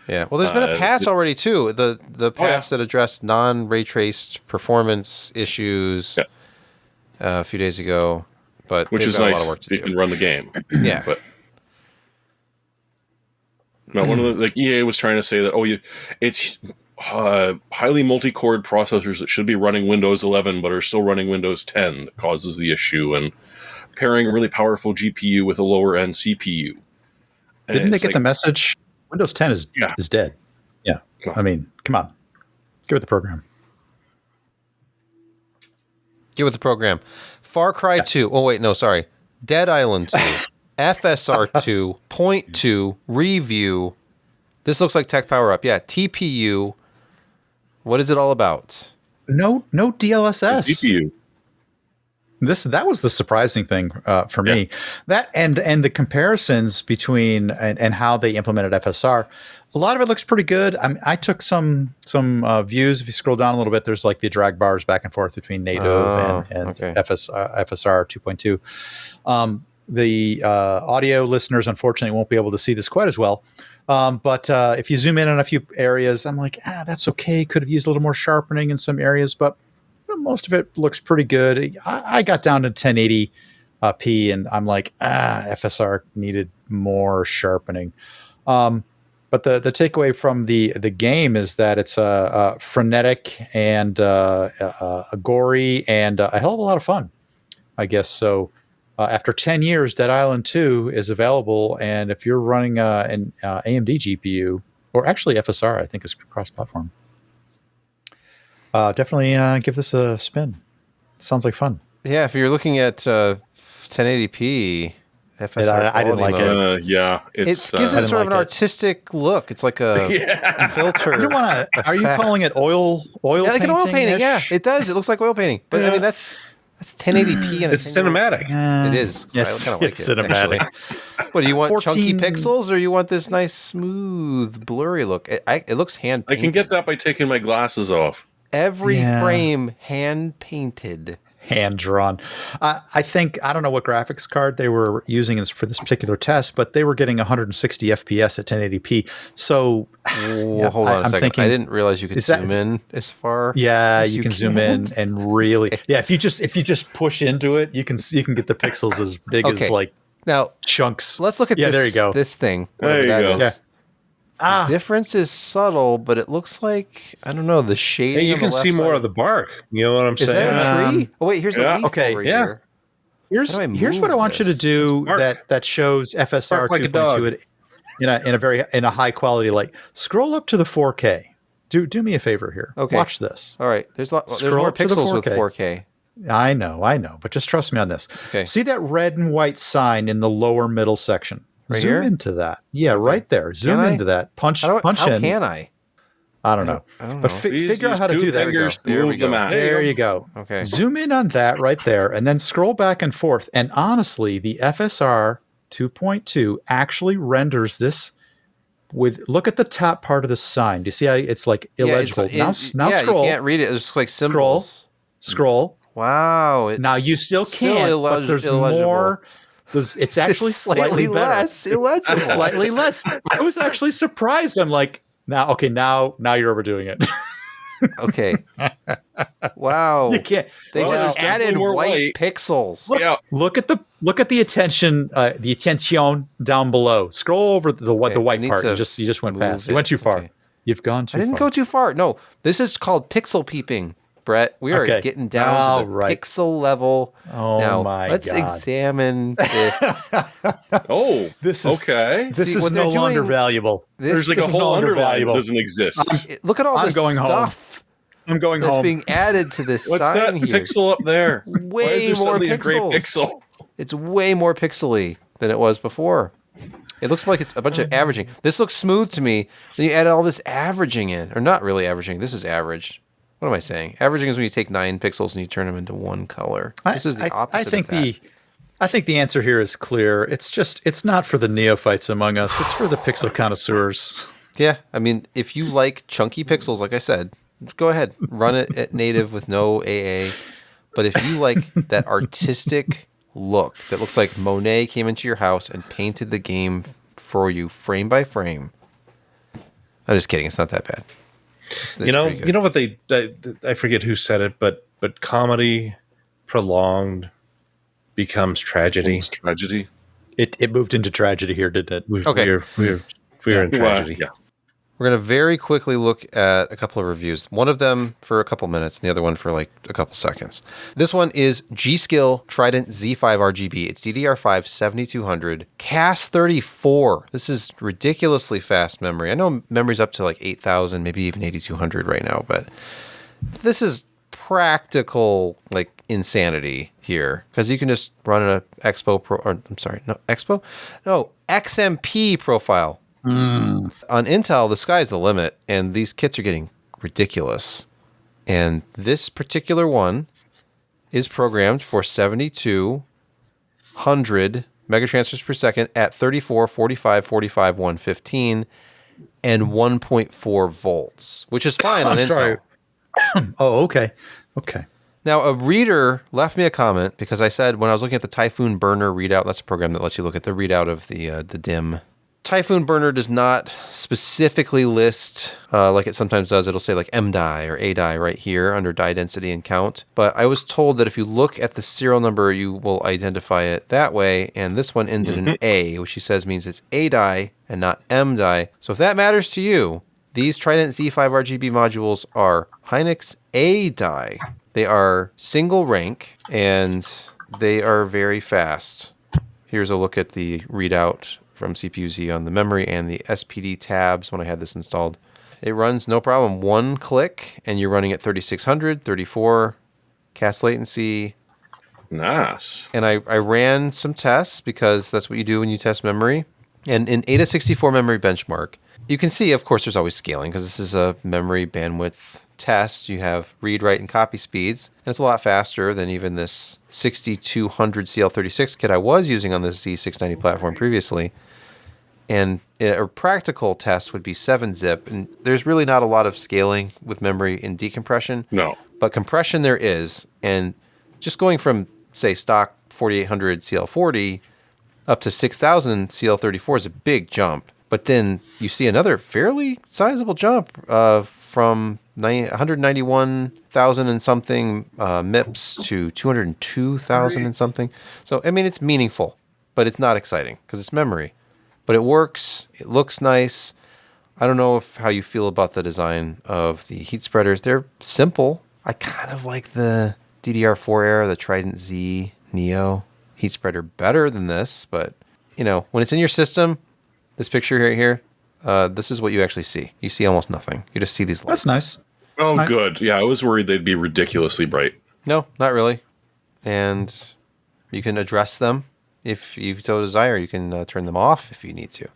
Yeah. Well, there's been a patch already too. The patch that addressed non-ray traced performance issues a few days ago, but which is got nice. A lot of work to they do. Can run the game. Yeah. But no, one of the EA was trying to say that it's highly multi-cored processors that should be running Windows 11 but are still running Windows 10 that causes the issue, and pairing a really powerful GPU with a lower end CPU. And didn't they get the message? Windows 10 is dead. Yeah. No. I mean, come on. Get with the program. Get with the program. Far Cry 2. Oh, wait, no, sorry. Dead Island 2. FSR 2. Point 2. Review. This looks like Tech Power Up. Yeah. TPU. What is it all about? No DLSS. GPU. That was the surprising thing for me. That and the comparisons between and how they implemented FSR. A lot of it looks pretty good. I took some views. If you scroll down a little bit, there's like the drag bars back and forth between native and FSR 2.2. The audio listeners, unfortunately, won't be able to see this quite as well. But if you zoom in on a few areas, I'm like, that's okay. Could have used a little more sharpening in some areas, but most of it looks pretty good. I got down to 1080p, and I'm like, FSR needed more sharpening. But the takeaway from the game is that it's frenetic and gory and a hell of a lot of fun, I guess. So after 10 years, Dead Island 2 is available, and if you're running an AMD GPU, or actually FSR, I think is cross-platform, definitely give this a spin. Sounds like fun. Yeah, if you're looking at 1080p FSR I didn't quality like it. mode. Yeah, It it's gives it sort of an like it. artistic look. It's like a filter. I don't want to. Are you calling it oil? Yeah, like an oil painting. painting-ish? Yeah, it does. It looks like oil painting. But I mean, that's 1080p and It's cinematic. It is. Yes, I kinda it's like it, cinematic. actually. What do you want? 14 Chunky pixels, or you want this nice, smooth, blurry look? It looks hand I painted. can get that by taking my glasses off. Every Yeah. frame hand painted. Hand drawn. I think I don't know what graphics card they were using for this particular test, but they were getting 160 FPS at 1080p. So Well, hold on a I'm second. thinking, I didn't realize you could is that- zoom in as far. yeah, as you can zoom in and really, yeah. If you just push into it, you can get the pixels as big as Okay. like Now chunks. let's look at Yeah, this. there you go. This thing. There whatever you that go. is. Yeah. The difference is subtle, but it looks like I don't know the shading. Hey, you on can the left see more side. of the bark. You know what I'm Is saying? that a tree? Oh wait, here's yeah. a leaf Okay, over yeah. here. Here's How do I here's what I move want you to this? do Bark. that shows FSR Bark like a 2.2 in a high quality light. Scroll up to the 4K. Do me a favor here. Okay. Watch this. All right, there's Scroll more up to the pixels with 4K. 4K. I know, but just trust me on this. Okay. See that red and white sign in the lower middle section? Right Zoom here? into that. Yeah, right there. Zoom I? into that. Punch How in. can I? I don't know. I don't But know. figure out how to Use do two that. fingers to There we move the go. map. There you go. Okay. Zoom in on that right there and then scroll back and forth. And honestly, the FSR 2.2 actually renders this with, look at the top part of the sign. Do you see how it's like illegible? Now yeah, scroll. you can't read it. It's just like symbols. Scroll. Wow. It's Now you still can't, but there's illegible. more. It's actually It's slightly better. less illegible. Slightly less. I was actually surprised. I'm like, now you're overdoing it. Okay. Wow. You can't. They Well, just it's added definitely more white white. pixels. Yeah. Look at the attention down below. Scroll over the Okay, I white need part. to You just went move past. You it. went too far. Okay. You've gone too I far. didn't go too far. No, this is called pixel peeping, Brett. We are Okay. getting down All to the right. pixel level. Oh now, my let's God. examine this. Oh, This is okay. This See, is when no they're longer doing valuable. This, There's like a is no whole longer underline that valuable. doesn't exist. look at all I'm the going home. stuff I'm going that's home. being added to this What's sign that here. pixel up there? Why Way is there more suddenly a gray pixels. pixel? It's way more pixely than it was before. It looks like it's a bunch of averaging. This looks smooth to me. Then you add all this averaging in, or not really averaging. This is averaged. What am I saying? Averaging is when you take 9 pixels and you turn them into one color. This is the opposite. I think of that. I think the answer here is clear. It's not for the neophytes among us. It's for the pixel connoisseurs. Yeah, I mean, if you like chunky pixels, like I said, go ahead, run it at native with no AA. But if you like that artistic look that looks like Monet came into your house and painted the game for you frame by frame, I'm just kidding. It's not that bad. It's You know pretty good. what I forget who said it, but comedy prolonged becomes tragedy. Tragedy. It moved into tragedy here, didn't it? Okay. We're in tragedy. Yeah. We're going to very quickly look at a couple of reviews. One of them for a couple minutes, and the other one for like a couple seconds. This one is G.SKILL Trident Z5 RGB. It's DDR5 7200, CAS 34. This is ridiculously fast memory. I know memory's up to like 8,000, maybe even 8,200 right now, but this is practical like insanity here because you can just run an XMP profile. On Intel, the sky's the limit, and these kits are getting ridiculous. And this particular one is programmed for 7,200 megatransfers per second at 34, 45, 45, 115, and 1.4 volts, which is fine on Intel. Sorry. Oh, okay. Okay. Now, a reader left me a comment because I said when I was looking at the Typhoon Burner readout, that's a program that lets you look at the readout of the DIMM. Typhoon Burner does not specifically list, like it sometimes does, it'll say like M die or A die right here under die density and count. But I was told that if you look at the serial number, you will identify it that way. And this one ends in an A, which he says means it's A die and not M die. So if that matters to you, these Trident Z5 RGB modules are Hynix A die. They are single rank and they are very fast. Here's a look at the readout from CPU-Z on the memory and the SPD tabs when I had this installed. It runs no problem. One click and you're running at 3600, 34 CAS latency, Nice. And I ran some tests because that's what you do when you test memory. And in AIDA64 memory benchmark, you can see, of course, there's always scaling because this is a memory bandwidth test. You have read, write, and copy speeds. And it's a lot faster than even this 6200 CL36 kit I was using on the Z690 platform previously. And a practical test would be 7-zip. And there's really not a lot of scaling with memory in decompression. No. But compression there is. And just going from, say, stock 4800 CL40 up to 6000 CL34 is a big jump. But then you see another fairly sizable jump from 191,000 and something MIPS to 202,000 and something. So, I mean, it's meaningful, but it's not exciting because it's memory. But it works. It looks nice. I don't know how you feel about the design of the heat spreaders. They're simple. I kind of like the DDR4 era, the Trident Z Neo heat spreader better than this. But, you know, when it's in your system, this picture right here, this is what you actually see. You see almost nothing. You just see these lights. That's nice. Oh, nice. Good. Yeah, I was worried they'd be ridiculously bright. No, not really. And you can address them if you so desire. You can turn them off if you need to.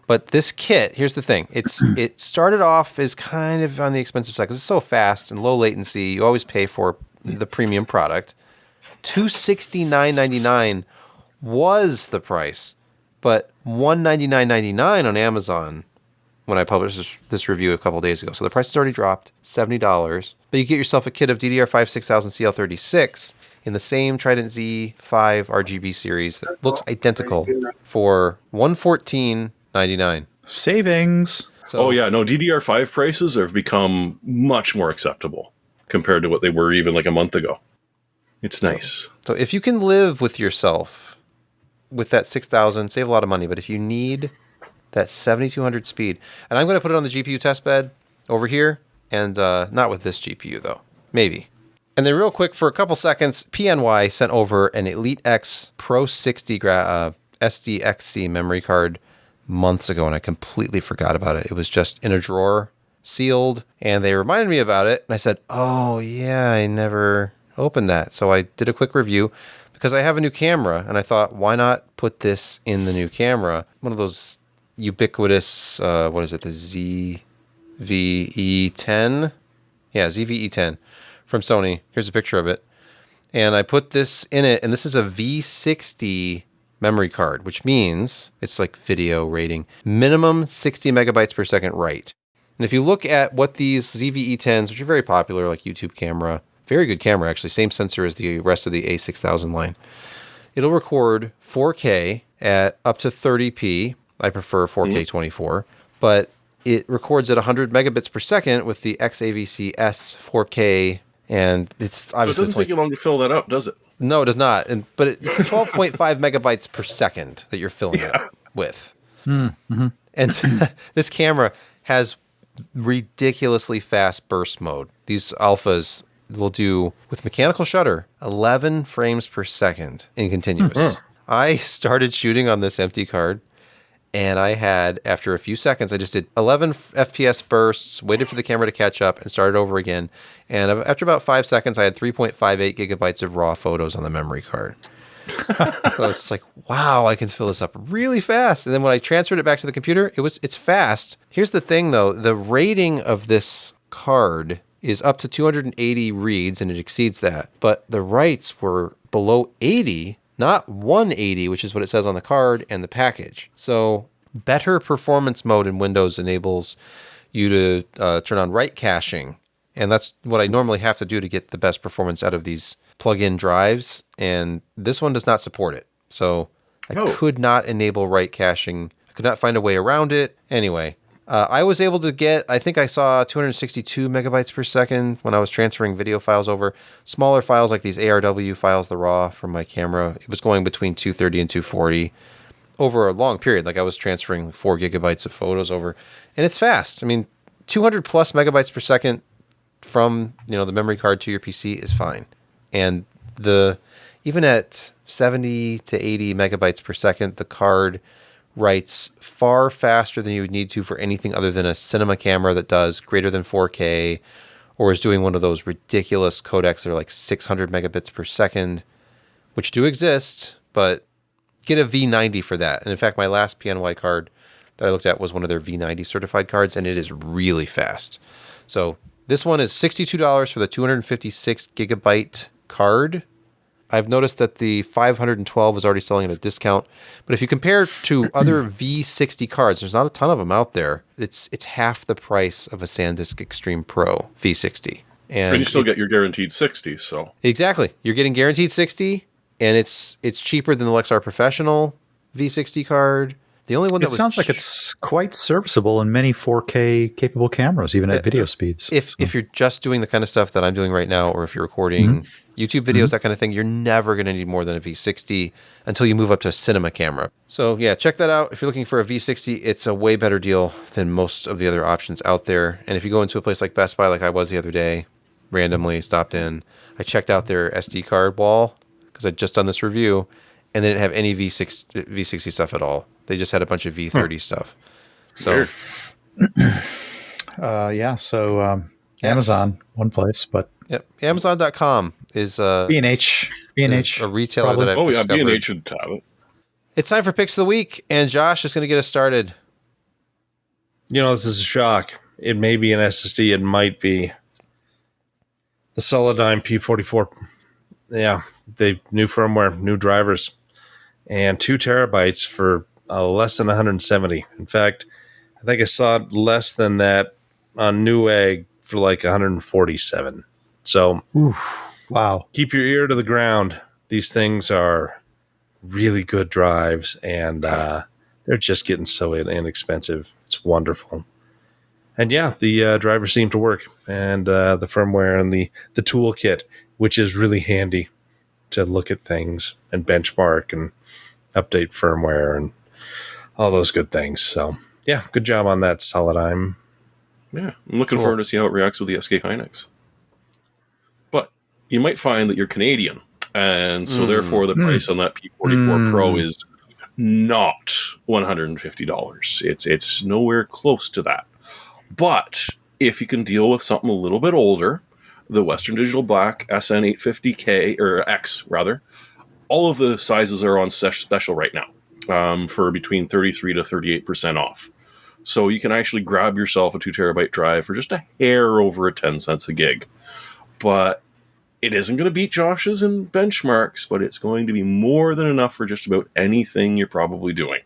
But this kit, here's the thing. It started off as kind of on the expensive side because it's so fast and low latency. You always pay for the premium product. $269.99 was the price, but $199.99 on Amazon when I published this review a couple days ago. So the price has already dropped, $70. But you get yourself a kit of DDR5 6000 CL36 in the same Trident Z5 RGB series that looks identical for $114.99. Savings. So, Oh, yeah. No, DDR5 prices have become much more acceptable compared to what they were even like a month ago. It's nice. So if you can live with yourself with that 6000, save a lot of money. But if you need that 7200 speed, and I'm going to put it on the GPU test bed over here, and not with this GPU though, maybe. And then real quick, for a couple seconds, PNY sent over an EliteX-PRO60 SDXC memory card months ago, and I completely forgot about it. It was just in a drawer, sealed, and they reminded me about it, and I said, oh yeah, I never opened that. So I did a quick review because I have a new camera, and I thought, why not put this in the new camera? One of those ubiquitous, what is it, the ZVE10? Yeah, ZVE10 from Sony. Here's a picture of it. And I put this in it, and this is a V60 memory card, which means it's like video rating. Minimum 60 megabytes per second write. And if you look at what these ZVE10s, which are very popular, like YouTube camera, very good camera actually, same sensor as the rest of the A6000 line. It'll record 4K at up to 30p. I prefer 4K 24, but it records at 100 megabits per second with the XAVC S 4K, and it's obviously... It doesn't take you long to fill that up, does it? No, it does not. But it's 12.5 megabytes per second that you're filling it with. Mm-hmm. And this camera has ridiculously fast burst mode. These alphas will do, with mechanical shutter, 11 frames per second in continuous. Mm-hmm. I started shooting on this empty card, and I had, after a few seconds, I just did 11 FPS bursts, waited for the camera to catch up, and started over again. And after about 5 seconds, I had 3.58 gigabytes of raw photos on the memory card. So I was like, wow, I can fill this up really fast. And then when I transferred it back to the computer, it's fast. Here's the thing, though. The rating of this card is up to 280 reads, and it exceeds that. But the writes were below 80, not 180, which is what it says on the card and the package. So better performance mode in Windows enables you to turn on write caching. And that's what I normally have to do to get the best performance out of these plug-in drives. And this one does not support it. So I could not enable write caching. I could not find a way around it. Anyway, I was able to get, I think I saw 262 megabytes per second when I was transferring video files over. Smaller files like these ARW files, the RAW from my camera, it was going between 230 and 240 over a long period. Like I was transferring 4 gigabytes of photos over. And it's fast. I mean, 200 plus megabytes per second from, the memory card to your PC is fine. And even at 70 to 80 megabytes per second, the card writes far faster than you would need to for anything other than a cinema camera that does greater than 4K or is doing one of those ridiculous codecs that are like 600 megabits per second. which do exist, but get a V90 for that. And in fact, my last PNY card that I looked at was one of their V90 certified cards, and it is really fast. So this one is $62 for the 256 gigabyte card. I've noticed that the 512 is already selling at a discount, but if you compare to other V60 cards, there's not a ton of them out there. It's half the price of a SanDisk Extreme Pro V60. And you still get your guaranteed 60, so. Exactly. You're getting guaranteed 60, and it's cheaper than the Lexar Professional V60 card. The only one that sounds like it's quite serviceable in many 4K capable cameras, even at video speeds. If you're just doing the kind of stuff that I'm doing right now, or if you're recording YouTube videos, that kind of thing, you're never going to need more than a V60 until you move up to a cinema camera. So yeah, check that out. If you're looking for a V60, it's a way better deal than most of the other options out there. And if you go into a place like Best Buy, like I was the other day, randomly stopped in, I checked out their SD card wall because I'd just done this review, and they didn't have any V60 stuff at all. They just had a bunch of V30 stuff. So, So Amazon, one place, but yep, Amazon.com is B&H, a retailer probably. that I've discovered. B&H should have it. It's time for picks of the week, and Josh is going to get us started. This is a shock. It may be an SSD. It might be the Solidigm P44. Yeah, they new firmware, new drivers, and 2 terabytes for less than 170. In fact, I think I saw it less than that on Newegg for like 147. So, wow. Keep your ear to the ground. These things are really good drives, and they're just getting so inexpensive. It's wonderful. And yeah, the drivers seem to work, and the firmware and the toolkit, which is really handy to look at things and benchmark and update firmware and all those good things. So yeah, good job on that, Solidigm. Yeah, I'm looking forward to see how it reacts with the SK Hynix. But you might find that you're Canadian, and so therefore the price on that P44 Pro is not $150. It's nowhere close to that. But if you can deal with something a little bit older, the Western Digital Black SN850K, or X rather, all of the sizes are on special right now for between 33 to 38% off. So you can actually grab yourself a 2 terabyte drive for just a hair over 10 cents a gig. But it isn't going to beat Josh's in benchmarks, but it's going to be more than enough for just about anything you're probably doing.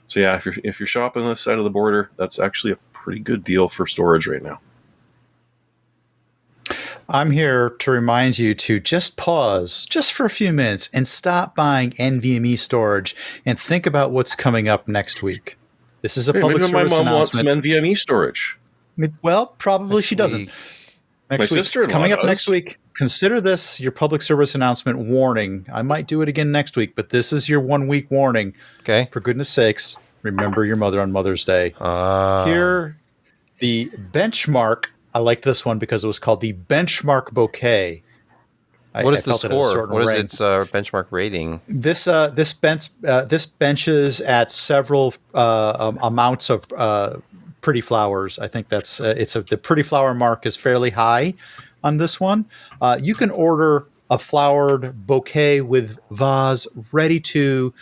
So yeah, if you're shopping on this side of the border, that's actually a pretty good deal for storage right now. I'm here to remind you to just pause just for a few minutes and stop buying NVMe storage and think about what's coming up next week. This is a public service announcement. My mom wants some NVMe storage. Well, probably she doesn't. My sister-in-law coming up does. next week. Consider this your public service announcement warning. I might do it again next week, but this is your 1 week warning. Okay. For goodness sakes, remember your mother on Mother's Day. Here, the benchmark. I liked this one because it was called the benchmark bouquet. What is the score? What is its benchmark rating? This benches at several amounts of pretty flowers. I think that's the pretty flower mark is fairly high on this one. You can order a flowered bouquet with vase ready to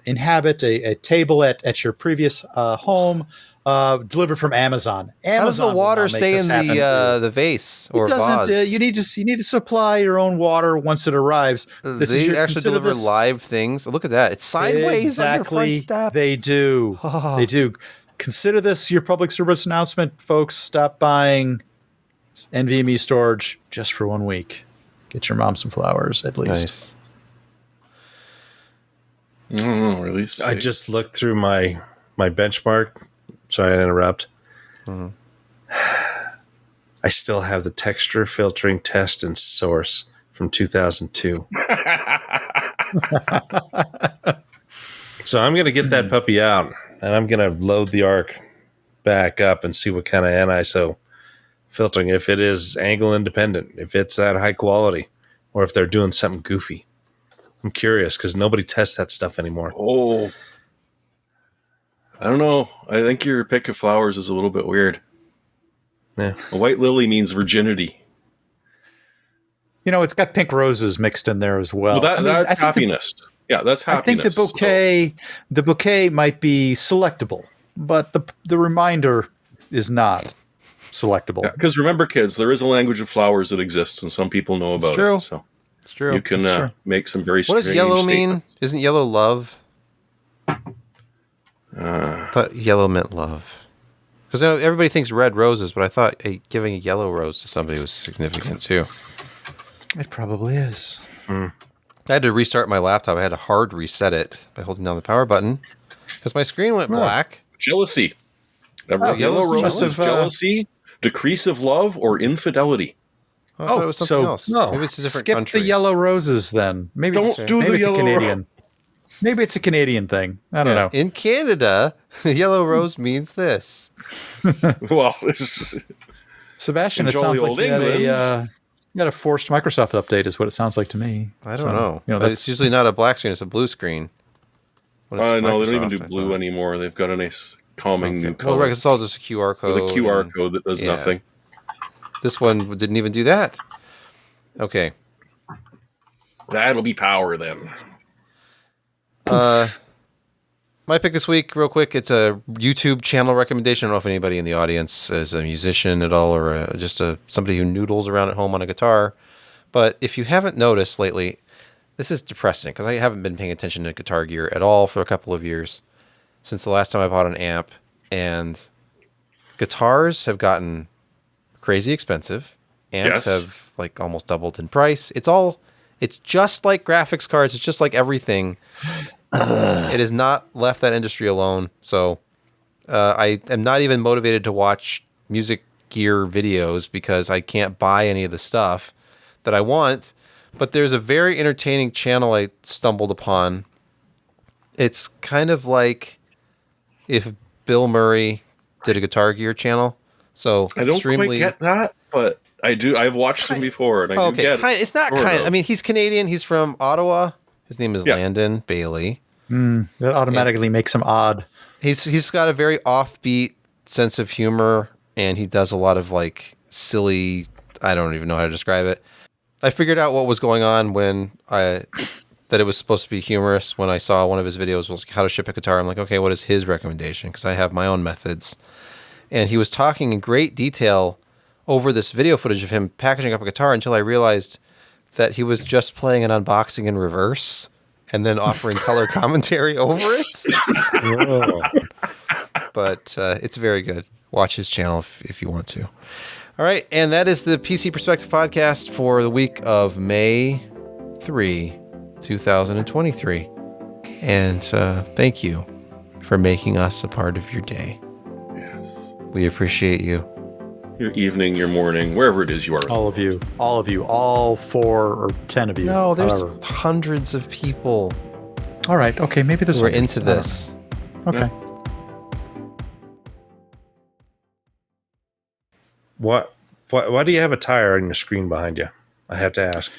inhabit a table at your previous home. Delivered from Amazon. How does the water stay in the vase or vase? You need to supply your own water once it arrives. They actually deliver live things. Look at that! It's sideways on your front step. They do. They do. Consider this your public service announcement, folks. Stop buying NVMe storage just for 1 week. Get your mom some flowers at least. Nice. I don't know, release. I just looked through my benchmark. Sorry to interrupt. I still have the texture filtering test and source from 2002. So I'm going to get that puppy out, and I'm going to load the ARC back up and see what kind of NISO filtering, if it is angle independent, if it's that high quality, or if they're doing something goofy. I'm curious because nobody tests that stuff anymore. Oh, I don't know. I think your pick of flowers is a little bit weird. Yeah. A white lily means virginity. it's got pink roses mixed in there as well. Well, I mean, that's I think happiness. Yeah, that's happiness. I think the bouquet might be selectable, but the reminder is not selectable. Because remember, kids, there is a language of flowers that exists, and some people know about it. So it's true. You can make some very What strange does yellow mean? statements. Isn't yellow love? I thought yellow meant love. Because everybody thinks red roses, but I thought giving a yellow rose to somebody was significant too. It probably is. I had to restart my laptop. I had to hard reset it by holding down the power button because my screen went black. Jealousy. Yellow rose is have, jealousy, decrease of love, or infidelity. I thought it was something else. No, Maybe it's a different skip country. the yellow roses then. Maybe Don't it's, do maybe the it's yellow a Canadian. Maybe it's a Canadian thing. I don't know. In Canada, yellow rose means this. Well, Sebastian, in it sounds jolly like old you England. got a forced Microsoft update is what it sounds like to me. I don't know. That's It's usually not a black screen; it's a blue screen. no, they don't even do Microsoft, I blue thought. anymore. They've got a nice calming new Well, color. right, 'cause it's all just a QR code. With a QR and code that does nothing. This one didn't even do that. Okay. That'll be power then. My pick this week, real quick, it's a YouTube channel recommendation. I don't know if anybody in the audience is a musician at all or just somebody who noodles around at home on a guitar. But if you haven't noticed lately, this is depressing because I haven't been paying attention to guitar gear at all for a couple of years since the last time I bought an amp. And guitars have gotten crazy expensive. Amps have like almost doubled in price. It's just like graphics cards. It's just like everything. It has not left that industry alone. So I am not even motivated to watch music gear videos because I can't buy any of the stuff that I want. But there's a very entertaining channel I stumbled upon. It's kind of like if Bill Murray did a guitar gear channel. So I don't quite get that, but I do. I've watched him before, and I do get it. It's not kind of. I mean, he's Canadian. He's from Ottawa. His name is Landon Bailey. That automatically makes him odd. He's got a very offbeat sense of humor, and he does a lot of like silly. I don't even know how to describe it. I figured out what was going on when that it was supposed to be humorous. When I saw one of his videos was how to ship a guitar, I'm like, okay, what is his recommendation? Because I have my own methods, and he was talking in great detail over this video footage of him packaging up a guitar until I realized that he was just playing an unboxing in reverse and then offering color commentary over it. But it's very good. Watch his channel if you want to. All right, and that is the PC Perspective podcast for the week of May 3, 2023. And thank you for making us a part of your day. Yes. We appreciate you. Your evening, your morning, wherever it is you are. All of you, all 4 or 10 of you. No, there's however. hundreds of people All right. Okay. Maybe this who are one. into this. Okay. Why do you have a tire on your screen behind you? I have to ask.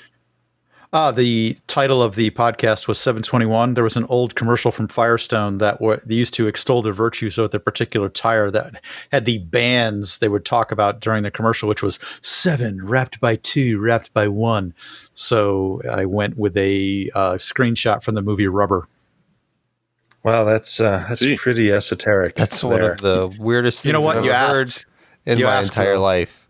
The title of the podcast was 721. There was an old commercial from Firestone that they used to extol the virtues of their particular tire that had the bands they would talk about during the commercial, which was 7 wrapped by 2 wrapped by 1. So I went with a screenshot from the movie Rubber. Wow, that's pretty esoteric. That's one of the weirdest things You know what? I've You ever heard asked. in You my asked, entire though. life.